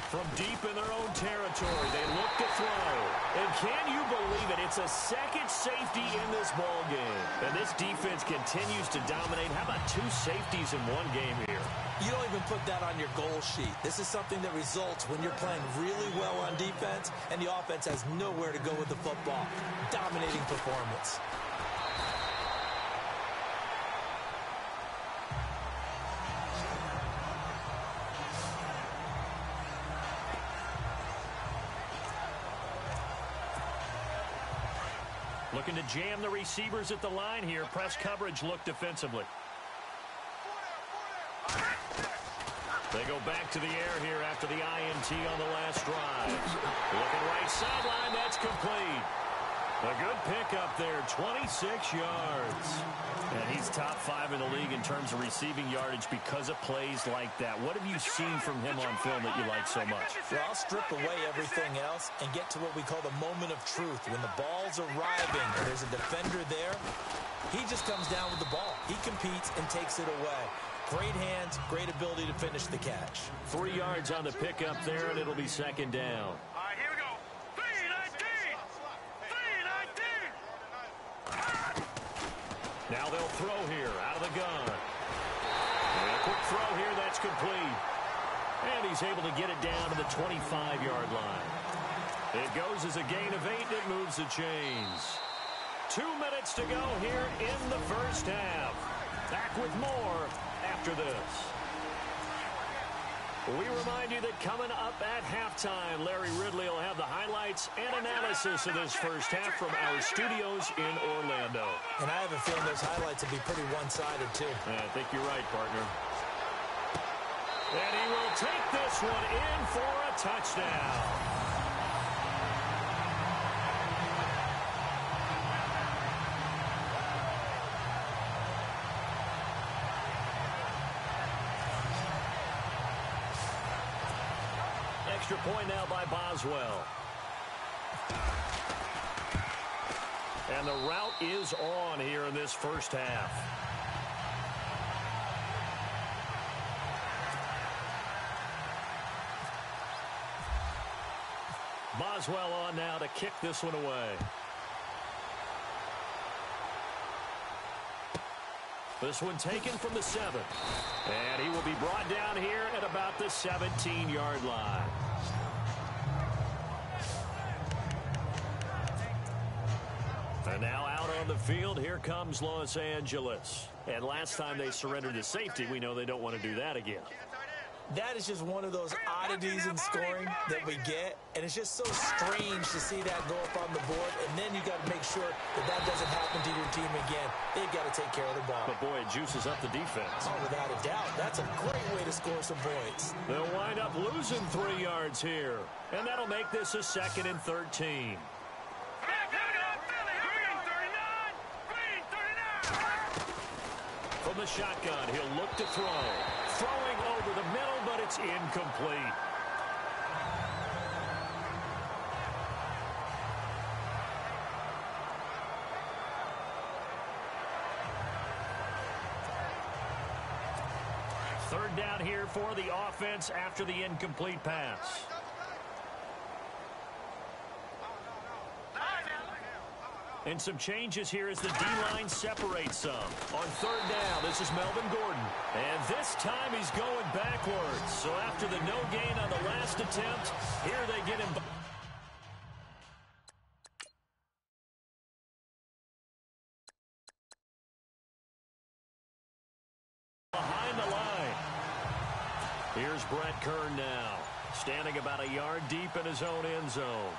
From deep in their own territory, they look to throw. And can you believe it? It's a second safety in this ball game. And this defense continues to dominate. How about 2 safeties in one game here? You don't even put that on your goal sheet. This is something that results when you're playing really well on defense and the offense has nowhere to go with the football. Dominating performance. Looking to jam the receivers at the line here. Press coverage look defensively. They go back to the air here after the INT on the last drive. Looking right sideline, that's complete. A good pickup there, 26 yards. And he's top 5 in the league in terms of receiving yardage because of plays like that. What have you seen from him on film that you like so much? Well, I'll strip away everything else and get to what we call the moment of truth. When the ball's arriving and there's a defender there, he just comes down with the ball. He competes and takes it away. Great hands, great ability to finish the catch. 3 yards on the pickup there, and it'll be 2nd down. All right, here we go. 3-19. 3-19. Now they'll throw here out of the gun. And a quick throw here, that's complete. And he's able to get it down to the 25-yard line. It goes as a gain of 8, and it moves the chains. 2 minutes to go here in the first half. Back with more after this. We remind you that coming up at halftime, Larry Ridley will have the highlights and analysis of this first half from our studios in Orlando. And I have a feeling those highlights will be pretty one-sided, too. I think you're right, partner. And he will take this one in for a touchdown. Extra point now by Boswell. And the route is on here in this first half. Boswell on now to kick this one away. This one taken from the 7. And he will be brought down here at about the 17-yard line. And now out on the field, here comes Los Angeles. And last time they surrendered to safety, we know they don't want to do that again. That is just one of those oddities in scoring that we get, and it's just so strange to see that go up on the board, and then you got to make sure that that doesn't happen to your team again. They've got to take care of the ball. But, boy, it juices up the defense. Oh, without a doubt. That's a great way to score some points. They'll wind up losing 3 yards here, and that'll make this a 2nd and 13. From the shotgun, he'll look to throw. Throwing over the middle, but it's incomplete. Third down here for the offense after the incomplete pass. And some changes here as the D-line separates some. On third down, this is Melvin Gordon. And this time he's going backwards. So after the no gain on the last attempt, here they get him. Behind the line. Here's Brett Kern now, standing about a yard deep in his own end zone.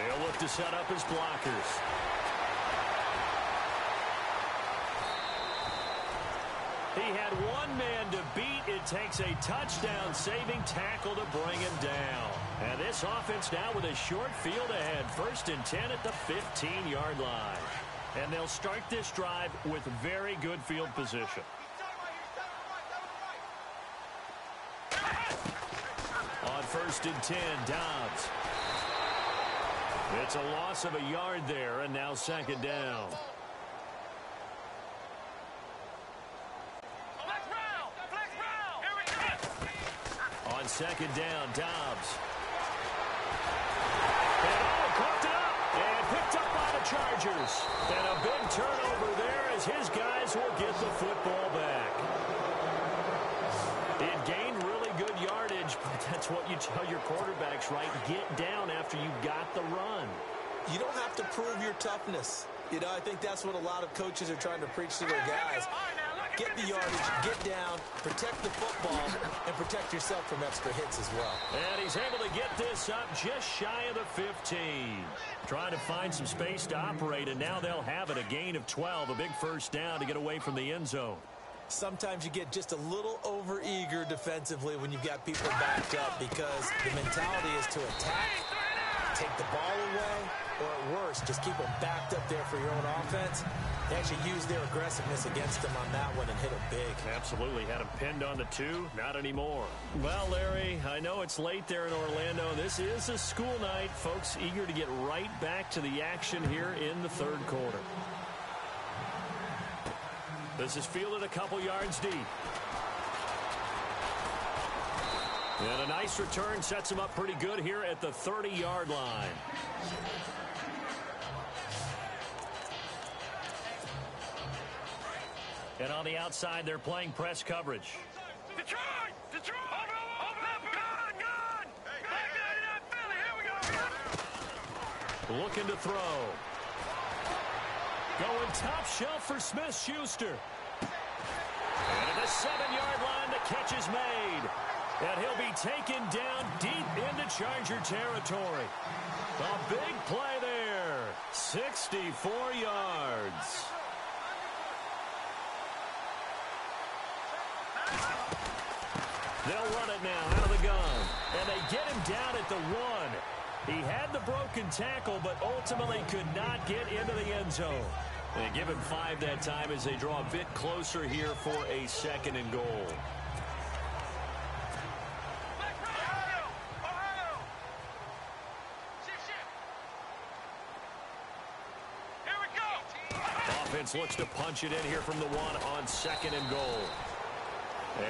He'll look to set up his blockers. He had one man to beat. It takes a touchdown-saving tackle to bring him down. And this offense now with a short field ahead. 1st and 10 at the 15-yard line. And they'll start this drive with very good field position. On 1st and 10, Dobbs. It's a loss of a yard there, and now 2nd down. On 2nd down, Dobbs. And cooked it up and picked up by the Chargers. And a big turnover there as his guys will get the football back. It gained really good yardage, but that's what you tell your quarterbacks, right? Get down after you got the run. You don't have to prove your toughness. You know, I think that's what a lot of coaches are trying to preach to their guys. Get the yardage, get down, protect the football, and protect yourself from extra hits as well. And he's able to get this up just shy of the 15. Trying to find some space to operate, and now they'll have it. A gain of 12, a big first down to get away from the end zone. Sometimes you get just a little over-eager defensively when you've got people backed up because the mentality is to attack, take the ball away, or at worst, just keep them backed up there for your own offense. They actually used their aggressiveness against them on that one and hit them big. Absolutely. Had him pinned on the 2. Not anymore. Well, Larry, I know it's late there in Orlando. This is a school night. Folks eager to get right back to the action here in the 3rd quarter. This is fielded a couple yards deep. And a nice return sets him up pretty good here at the 30-yard line. And on the outside, they're playing press coverage. Detroit! Detroit! Gun! Back 99 Philly, here we go! Looking to throw. Going top shelf for Smith-Schuster. And at the 7-yard line, the catch is made. And he'll be taken down deep into Charger territory. A big play there. 64 yards. They'll run it now out of the gun. And they get him down at the 1. He had the broken tackle, but ultimately could not get into the end zone. They give him 5 that time as they draw a bit closer here for a 2nd and goal. Offense looks to punch it in here from the 1 on 2nd and goal.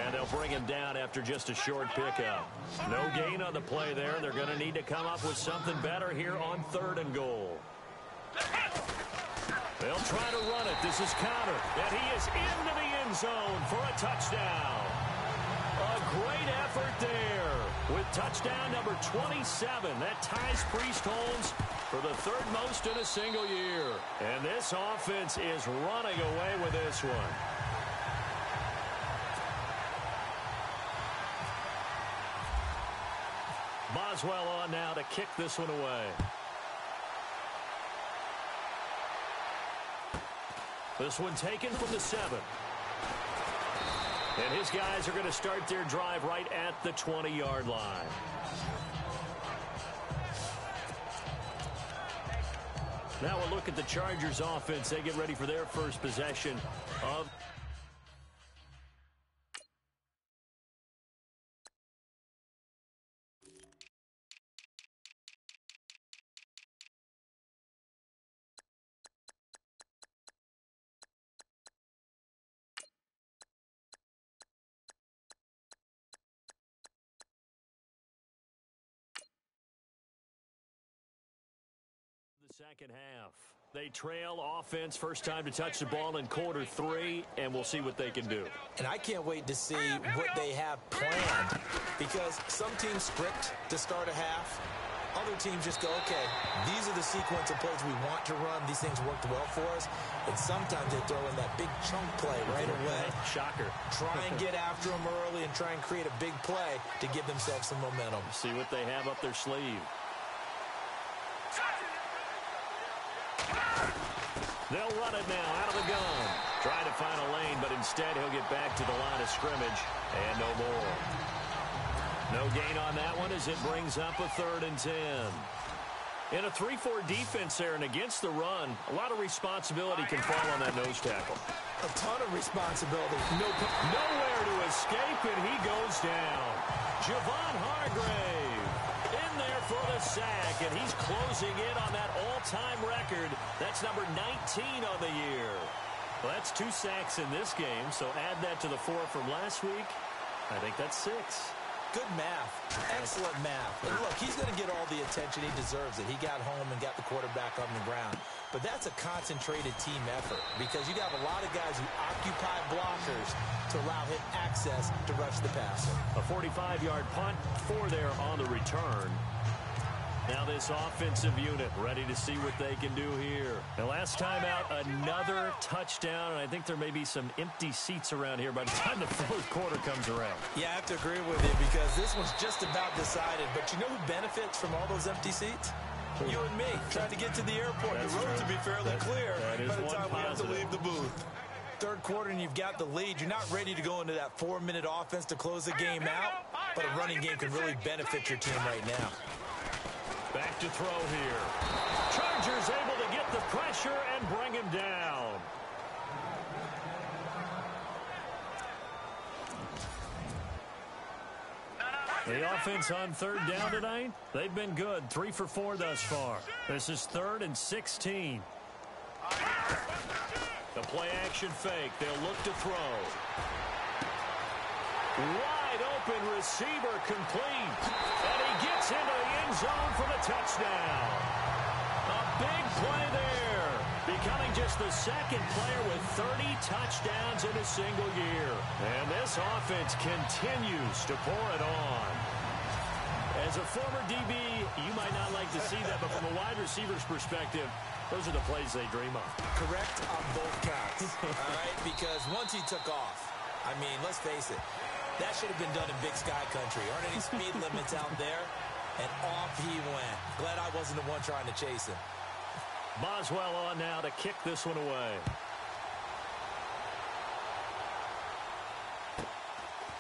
And they'll bring him down after just a short pickup. No gain on the play there. They're going to need to come up with something better here on 3rd and goal. They'll try to run it. This is counter. And he is into the end zone for a touchdown. A great effort there with touchdown number 27. That ties Priest Holmes for the 3rd most in a single year. And this offense is running away with this one. Boswell on now to kick this one away. This one taken from the 7. And his guys are going to start their drive right at the 20-yard line. Now we'll look at the Chargers offense. They get ready for their first possession of second half. They trail offense, first time to touch the ball in quarter 3, and we'll see what they can do. And I can't wait to see what they have planned, because some teams script to start a half. Other teams just go, okay, these are the sequence of plays we want to run. These things worked well for us. And sometimes they throw in that big chunk play right away. Shocker. Try and get after them early and try and create a big play to give themselves some momentum. See what they have up their sleeve. They'll run it now out of the gun. Trying to find a lane, but instead he'll get back to the line of scrimmage. And no more. No gain on that one as it brings up a 3rd and 10. In a 3-4 defense there and against the run, a lot of responsibility can fall on that nose tackle. A ton of responsibility. Nowhere to escape, and he goes down. Javon Hargrave in there for the sack, and he's closing in on that all-time record. That's number 19 on the year. Well, that's 2 sacks in this game, so add that to the 4 from last week. I think that's 6. Good math. Excellent math. And look, he's going to get all the attention he deserves. It. He got home and got the quarterback on the ground. But that's a concentrated team effort because you got a lot of guys who occupy blockers to allow him access to rush the passer. A 45-yard punt, 4 there on the return. Now this offensive unit ready to see what they can do here. Now last time out, another touchdown, and I think there may be some empty seats around here by the time the 4th quarter comes around. Yeah, I have to agree with you because this one's just about decided. But you know who benefits from all those empty seats? You and me, trying to get to the airport. That's the road true. to be fairly clear that by the time we have to positive. leave the booth. 3rd quarter and you've got the lead. You're not ready to go into that 4-minute offense to close the game out, but a running game can really benefit your team right now. Back to throw here. Chargers able to get the pressure and bring him down. The offense on 3rd down tonight, they've been good. 3 for 4 thus far. This is 3rd and 16. The play action fake. They'll look to throw. Wide open receiver complete. And he gets into the end zone for the touchdown. A big play there. becoming just the second player with 30 touchdowns in a single year. And this offense continues to pour it on. As a former DB, you might not like to see that, but from a wide receiver's perspective, those are the plays they dream of. Correct on both counts, all right? Because once he took off, I mean, let's face it, that should have been done in Big Sky Country. Aren't any speed limits out there? And off he went. Glad I wasn't the one trying to chase him. Boswell on now to kick this one away.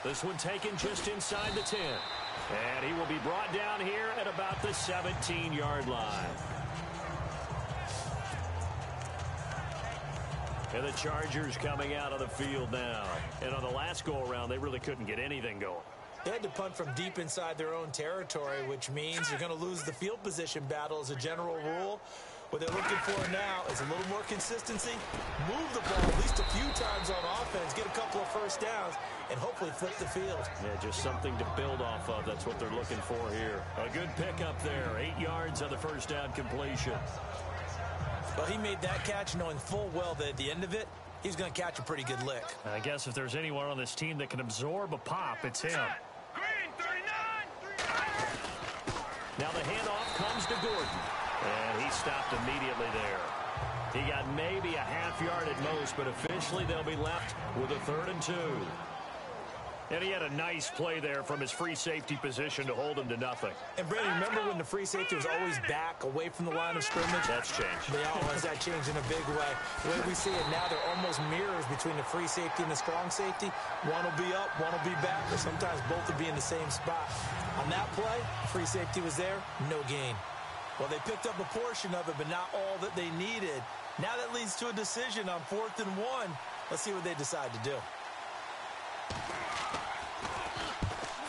This one taken just inside the 10. And he will be brought down here at about the 17-yard line. And the Chargers coming out of the field now. And on the last go-around, they really couldn't get anything going. They had to punt from deep inside their own territory, which means you're going to lose the field position battle as a general rule. What they're looking for now is a little more consistency, move the ball at least a few times on offense, get a couple of first downs, and hopefully flip the field. Yeah, just something to build off of. That's what they're looking for here. A good pickup there. 8 yards on the first down completion. Well, he made that catch knowing full well that at the end of it, he's going to catch a pretty good lick. I guess if there's anyone on this team that can absorb a pop, it's him. Green, 39. Now the handoff comes to Gordon. And he stopped immediately there. He got maybe a half yard at most, but officially they'll be left with a 3rd and 2. And he had a nice play there from his free safety position to hold him to nothing. And, Brandon, remember when the free safety was always back away from the line of scrimmage? That's changed. They always that changed in a big way. The way we see it now, they're almost mirrors between the free safety and the strong safety. One will be up, one will be back, or sometimes both will be in the same spot. On that play, free safety was there, no gain. Well, they picked up a portion of it, but not all that they needed. Now that leads to a decision on 4th and 1. Let's see what they decide to do.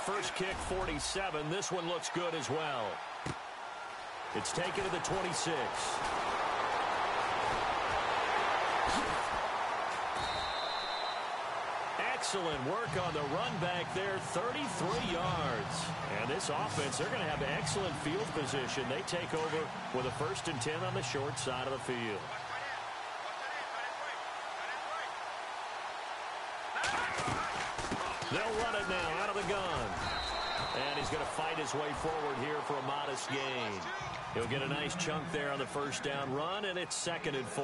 First kick, 47. This one looks good as well. It's taken to the 26. Excellent work on the run back there, 33 yards. And this offense, they're going to have excellent field position. They take over with a 1st and 10 on the short side of the field. They'll run it now out of the gun. And he's going to fight his way forward here for a modest gain. He'll get a nice chunk there on the first down run, and it's 2nd and 4.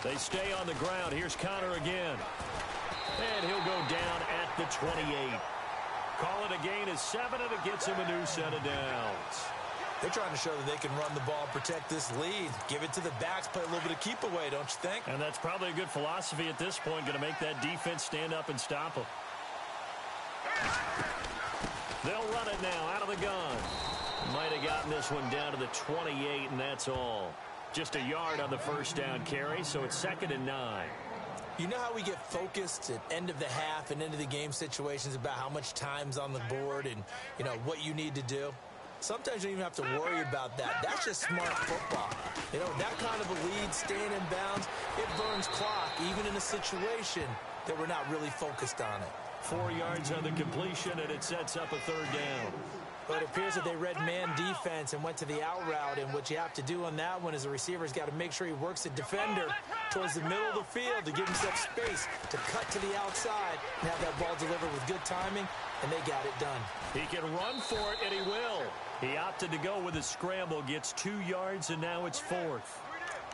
They stay on the ground. Here's Connor again. And he'll go down at the 28. Call it a gain of 7, and it gets him a new set of downs. They're trying to show that they can run the ball, protect this lead. Give it to the backs, play a little bit of keep away, don't you think? And that's probably a good philosophy at this point, going to make that defense stand up and stop them. They'll run it now out of the gun. Might have gotten this one down to the 28, and that's all. Just a yard on the first down carry, so it's 2nd and 9. You know how we get focused at end of the half and into the game situations about how much time's on the board and, you know, what you need to do? Sometimes you don't even have to worry about that. That's just smart football. You know, that kind of a lead, staying in bounds, it burns clock, even in a situation that we're not really focused on it. 4 yards on the completion, and it sets up a 3rd down. But it appears that they read man defense and went to the out route, and what you have to do on that one is the receiver's got to make sure he works the defender towards the middle of the field to give himself space to cut to the outside and have that ball delivered with good timing, and they got it done. He can run for it, and he will. He opted to go with a scramble, gets 2 yards, and now it's 4th.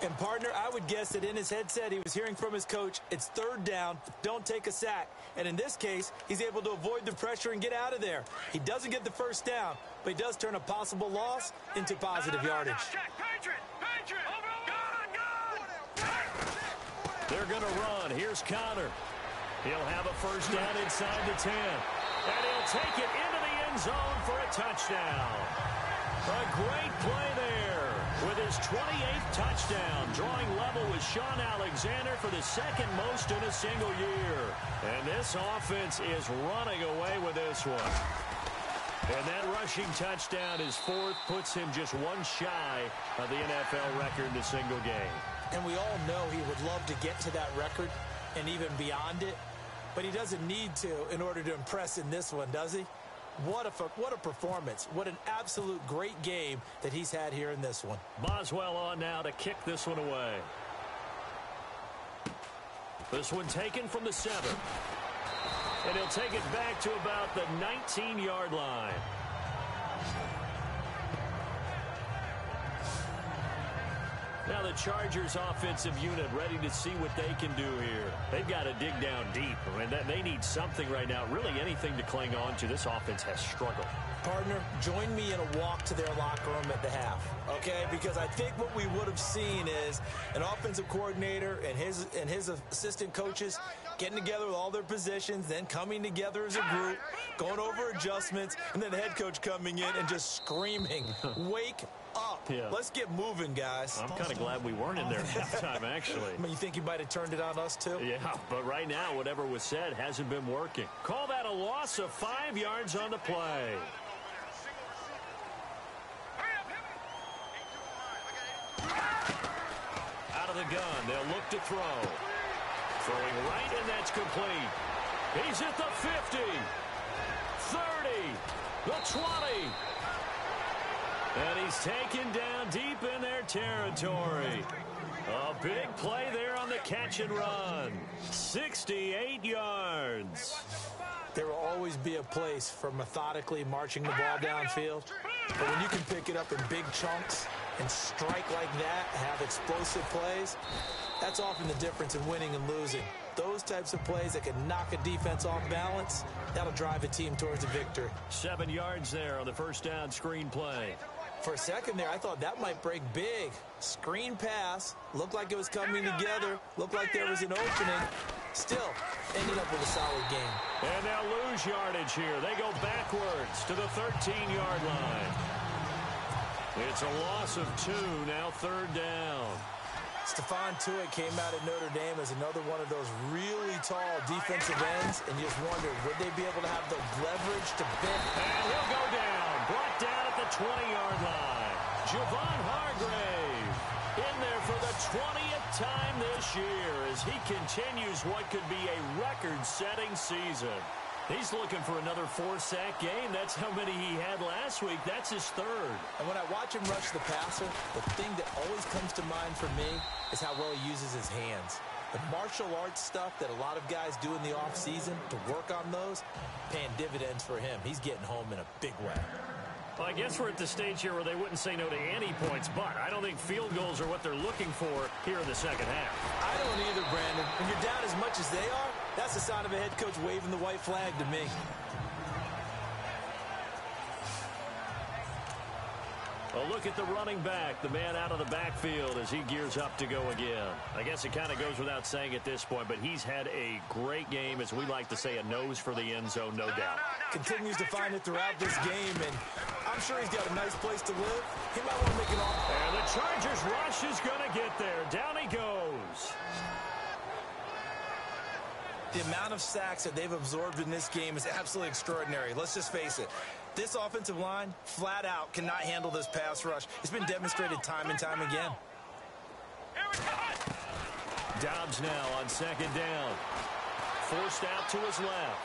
And, partner, I would guess that in his headset he was hearing from his coach, it's 3rd down, don't take a sack. And in this case, he's able to avoid the pressure and get out of there. He doesn't get the first down, but he does turn a possible loss into positive yardage. They're going to run. Here's Connor. He'll have a first down inside the 10. And he'll take it into the end zone for a touchdown. A great play there with his 28th touchdown, drawing level with Sean Alexander for the 2nd most in a single year. And this offense is running away with this one. And that rushing touchdown, his 4th, puts him just 1 shy of the NFL record in a single game. And we all know he would love to get to that record and even beyond it, but he doesn't need to in order to impress in this one, does he? What a performance. What an absolute great game that he's had here in this one. Boswell on now to kick this one away. This one taken from the 7. And he'll take it back to about the 19-yard line. Now the Chargers offensive unit ready to see what they can do here. They've got to dig down deep. I mean, they need something right now, really anything to cling on to. This offense has struggled. Partner, join me in a walk to their locker room at the half, okay? Because I think what we would have seen is an offensive coordinator and his assistant coaches getting together with all their positions, then coming together as a group, going over adjustments, and then the head coach coming in and just screaming, wake up. Yeah. Let's get moving, guys. I'm kind of glad we weren't in there at halftime, actually. I mean, you think he might have turned it on us, too? Yeah, but right now, whatever was said hasn't been working. Call that a loss of 5 yards on the play. Out of the gun, they'll look to throw. Throwing right, and that's complete. He's at the 50, 30, the 20. And he's taken down deep in their territory. A big play there on the catch and run. 68 yards. There will always be a place for methodically marching the ball downfield. But when you can pick it up in big chunks and strike like that, have explosive plays, that's often the difference in winning and losing. Those types of plays that can knock a defense off balance, that'll drive a team towards a victory. 7 yards there on the first down screen play. For a second there, I thought that might break big. Screen pass, looked like it was coming together, looked like there was an opening. Still, ended up with a solid game. And they'll lose yardage here. They go backwards to the 13-yard line. It's a loss of 2, now third down. Stephon Tuitt came out of Notre Dame as another one of those really tall defensive ends, and you just wondered, would they be able to have the leverage to bend? And he'll go down, brought down at the 20-yard line. Javon Hargrave in there for the 20th time this year as he continues what could be a record-setting season. He's looking for another 4-sack game. That's how many he had last week. That's his 3rd. And when I watch him rush the passer, the thing that always comes to mind for me is how well he uses his hands. The martial arts stuff that a lot of guys do in the offseason to work on those, paying dividends for him. He's getting home in a big way. Well, I guess we're at the stage here where they wouldn't say no to any points, but I don't think field goals are what they're looking for here in the second half. I don't either, Brandon. When you're down as much as they are, that's the sign of a head coach waving the white flag to me. Well, look at the running back, the man out of the backfield as he gears up to go again. I guess it kind of goes without saying at this point, but he's had a great game, as we like to say, a nose for the end zone, no doubt. Continues to find it throughout this game, and I'm sure he's got a nice place to live. He might want to make it off. And the Chargers rush is going to get there. Down he goes. The amount of sacks that they've absorbed in this game is absolutely extraordinary. Let's just face it. This offensive line, flat out, cannot handle this pass rush. It's been demonstrated time and time again. Dobbs now on second down. Forced out to his left.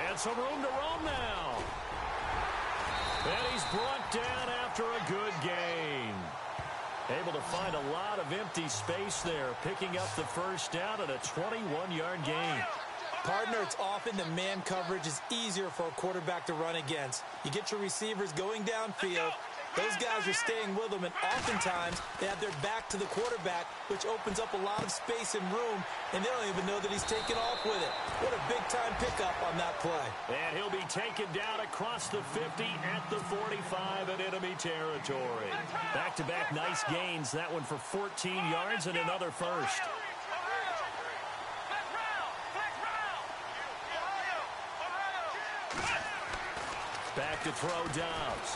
And some room to roam now. And he's brought down after a good gain. Able to find a lot of empty space there, picking up the first down at a 21-yard gain. Partner, it's often that man coverage is easier for a quarterback to run against. You get your receivers going downfield. Those guys are staying with them, and oftentimes they have their back to the quarterback, which opens up a lot of space and room, and they don't even know that he's taken off with it. What a big-time pickup on that play. And he'll be taken down across the 50 at the 45 in enemy territory. Back-to-back nice gains, that one for 14 yards and another first. Back to throw Dobbs.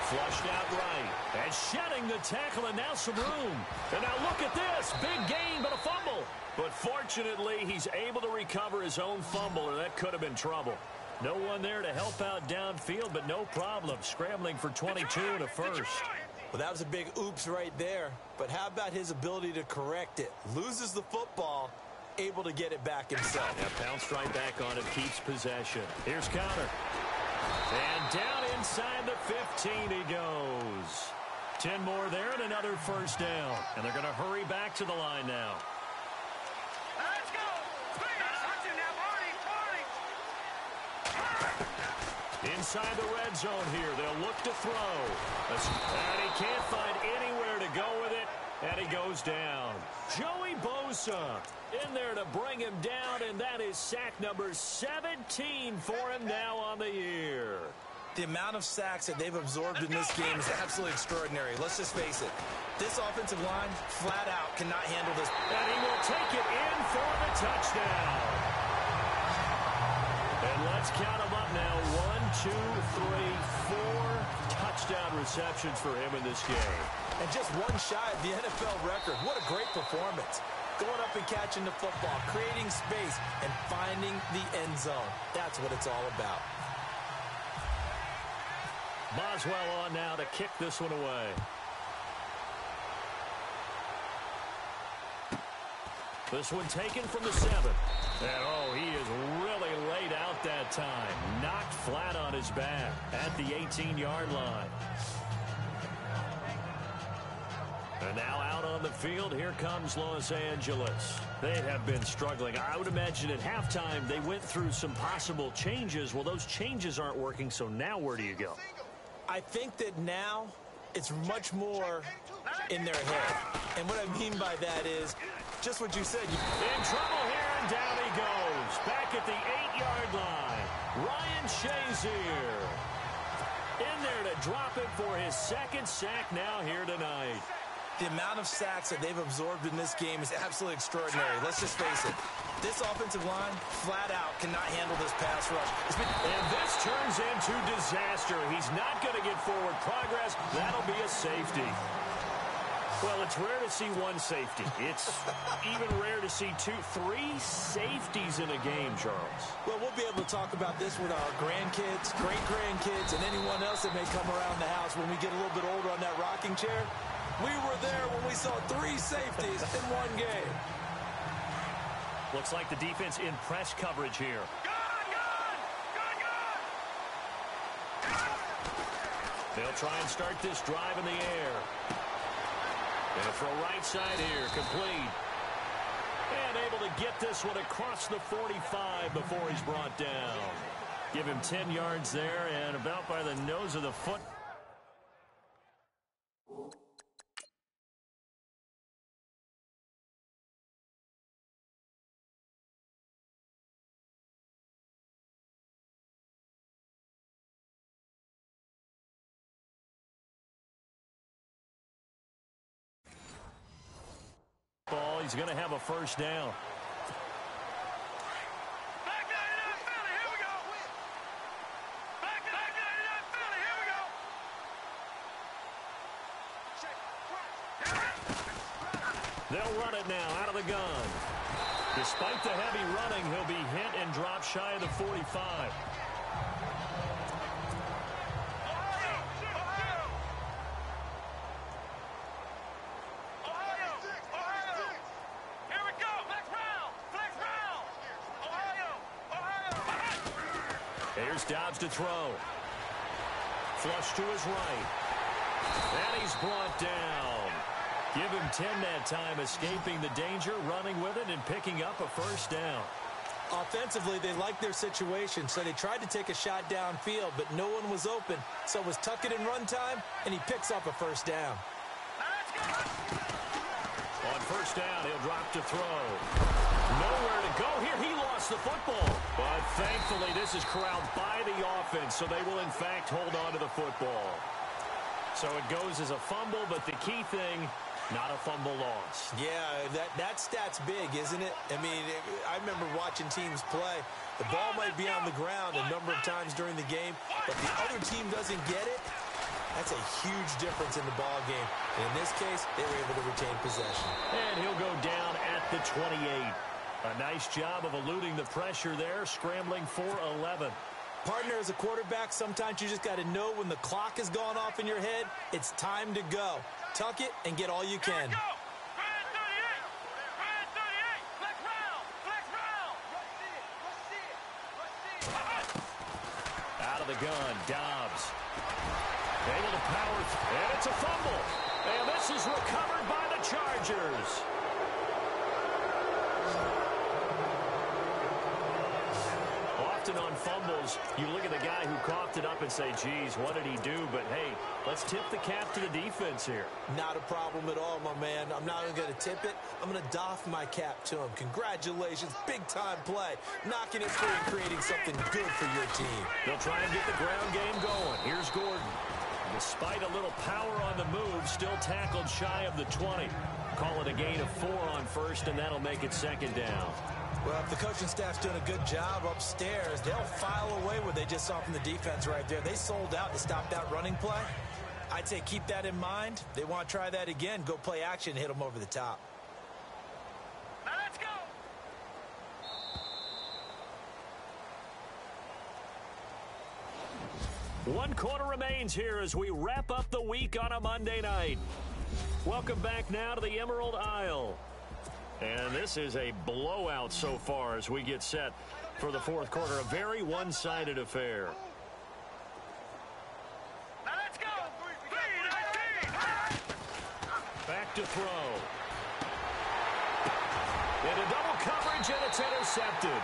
Flushed out right. And shedding the tackle, and now some room. And now look at this. Big gain, but a fumble. But fortunately, he's able to recover his own fumble, or that could have been trouble. No one there to help out downfield, but no problem. Scrambling for 22 and a first. Well, that was a big oops right there. But how about his ability to correct it? Loses the football, able to get it back himself. Yeah, pounced right back on it, keeps possession. Here's counter. And down inside the 15 he goes. 10 more there and another first down. And they're going to hurry back to the line now. Let's go. Inside the red zone here, they'll look to throw. And he can't find anywhere to go with it, and he goes down. Joey Bosa in there to bring him down, and that is sack number 17 for him now on the year. The amount of sacks that they've absorbed in this game is absolutely extraordinary. Let's just face it. This offensive line, flat out, cannot handle this. And he will take it in for the touchdown. And let's count them up now. 1, 2, 3, 4 touchdown receptions for him in this game. And just one shy of the NFL record. What a great performance. Going up and catching the football, creating space, and finding the end zone. That's what it's all about. Boswell on now to kick this one away. This one taken from the 7. And, oh, he is really laid out that time. Knocked flat on his back at the 18-yard line. And now out on the field, here comes Los Angeles. They have been struggling. I would imagine at halftime they went through some possible changes. Well, those changes aren't working, so now where do you go? I think that now it's much more in their head. And what I mean by that is just what you said. In trouble here, and down he goes. Back at the 8-yard line. Ryan Shazier in there to drop it for his second sack now here tonight. The amount of sacks that they've absorbed in this game is absolutely extraordinary. Let's just face it. This offensive line, flat out, cannot handle this pass rush. And this turns into disaster. He's not going to get forward progress. That'll be a safety. Well, it's rare to see one safety. It's even rare to see 2, 3 safeties in a game, Charles. Well, we'll be able to talk about this with our grandkids, great-grandkids, and anyone else that may come around the house when we get a little bit older on that rocking chair. We were there when we saw 3 safeties in one game. Looks like the defense in press coverage here. They'll try and start this drive in the air. And throw right side here, complete. And able to get this one across the 45 before he's brought down. Give him 10 yards there and about by the nose of the foot. He's going to have a first down. They'll run it now out of the gun. Despite the heavy running, he'll be hit and drop shy of the 45. Here's Dobbs to throw. Flush to his right. And he's brought down. Give him 10 that time, escaping the danger, running with it, and picking up a first down. Offensively, they liked their situation, so they tried to take a shot downfield, but no one was open. So it was tuck it in run time, and he picks up a first down. On first down, he'll drop to throw. Nowhere to go here. He lost the football. But thankfully, this is corralled by the offense, so they will, in fact, hold on to the football. So it goes as a fumble, but the key thing, not a fumble loss. Yeah, that stat's big, isn't it? I mean, I remember watching teams play. The ball might be on the ground a number of times during the game, but the other team doesn't get it. That's a huge difference in the ball game. And in this case, they were able to retain possession. And he'll go down at the 28. A nice job of eluding the pressure there, scrambling for 11. Partner, as a quarterback, sometimes you just got to know when the clock has gone off in your head, it's time to go. Tuck it and get all you can. Out of the gun. Dobbs. Able to power. And it's a fumble. And this is recovered by the Chargers. Often on fumbles, you look at the guy who coughed it up and say, geez, what did he do? But, hey, let's tip the cap to the defense here. Not a problem at all, my man. I'm not even going to tip it. I'm going to doff my cap to him. Congratulations. Big-time play. Knocking it free and creating something good for your team. They'll try and get the ground game going. Here's Gordon. Despite a little power on the move, still tackled shy of the 20. Call it a gain of 4 on first, and that'll make it second down. Well, if the coaching staff's doing a good job upstairs, they'll file away what they just saw from the defense right there. They sold out to stop that running play. I'd say keep that in mind. They want to try that again. Go play action and hit them over the top. Now let's go. One quarter remains here as we wrap up the week on a Monday night. Welcome back now to the Emerald Isle. And this is a blowout so far as we get set for the fourth quarter. A very one-sided affair. Now let's go. Back to throw. Into double coverage, and it's intercepted.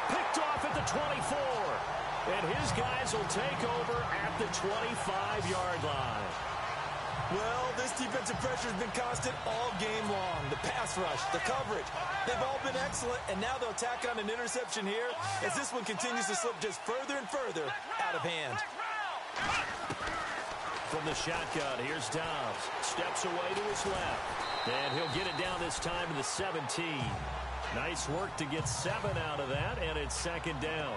Picked off at the 24. And his guys will take over at the 25-yard line. Well, this defensive pressure has been constant all game long. The pass rush, the coverage, they've all been excellent, and now they'll tack on an interception here as this one continues to slip just further and further out of hand. From the shotgun, here's Dobbs. Steps away to his left. And he'll get it down this time to the 17. Nice work to get 7 out of that, and it's second down.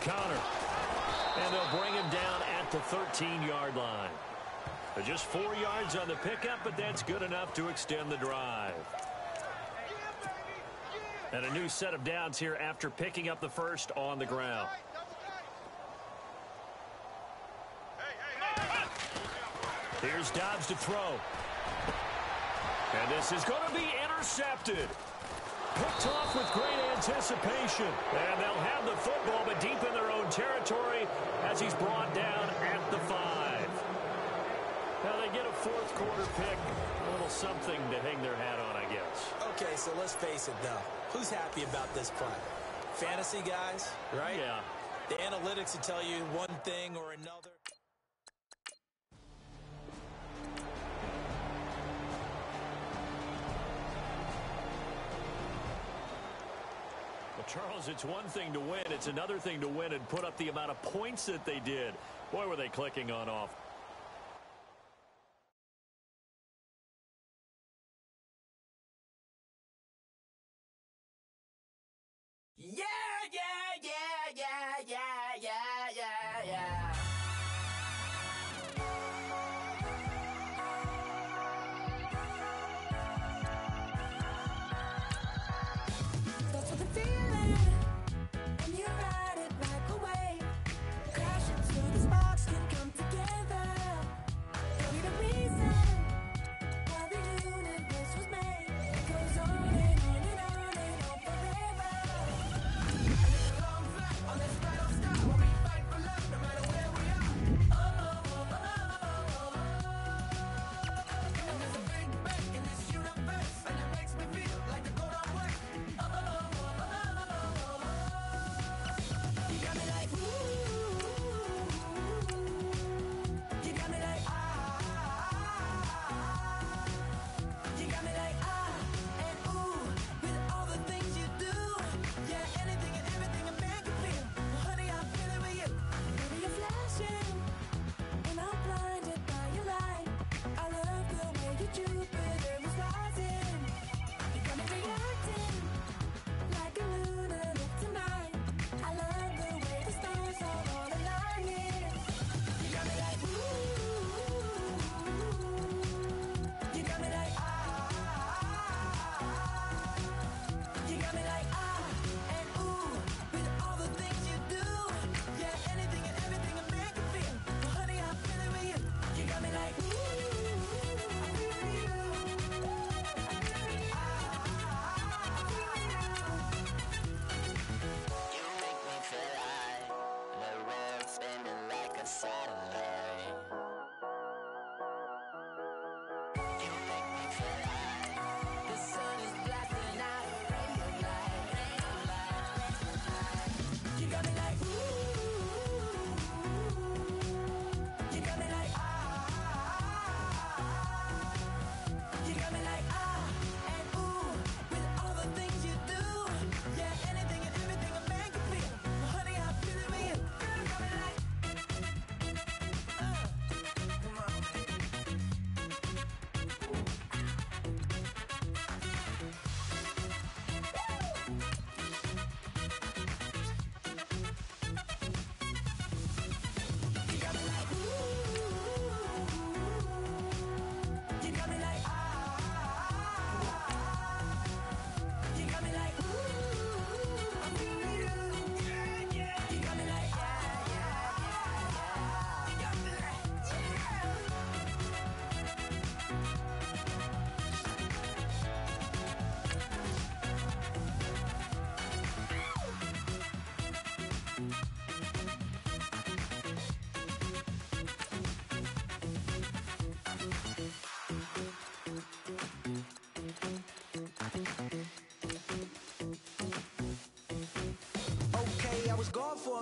Connor. And they'll bring him down at the 13-yard line. Just 4 yards on the pickup, but that's good enough to extend the drive. And a new set of downs here after picking up the first on the ground. Here's Dobbs to throw. And this is going to be intercepted. Picked off with great anticipation. And they'll have the football, but deep in their own territory as he's brought down at the 5. Now they get a fourth quarter pick. A little something to hang their hat on, I guess. Okay, so let's face it, though. Who's happy about this play? Fantasy guys, right? Yeah. The analytics will tell you one thing or another. Charles, it's one thing to win. It's another thing to win and put up the amount of points that they did. Boy, were they clicking on off. Yeah, yeah, yeah, yeah, yeah, yeah, yeah, yeah. That's what the feeling when you ride it like a wave. Crash into the sparks can come together. Don't need a reason why the universe was made. It goes on and on and on and on forever. And it's a long flight on this battle star.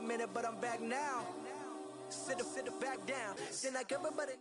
a minute, but I'm back now. Sit back down. Then like everybody.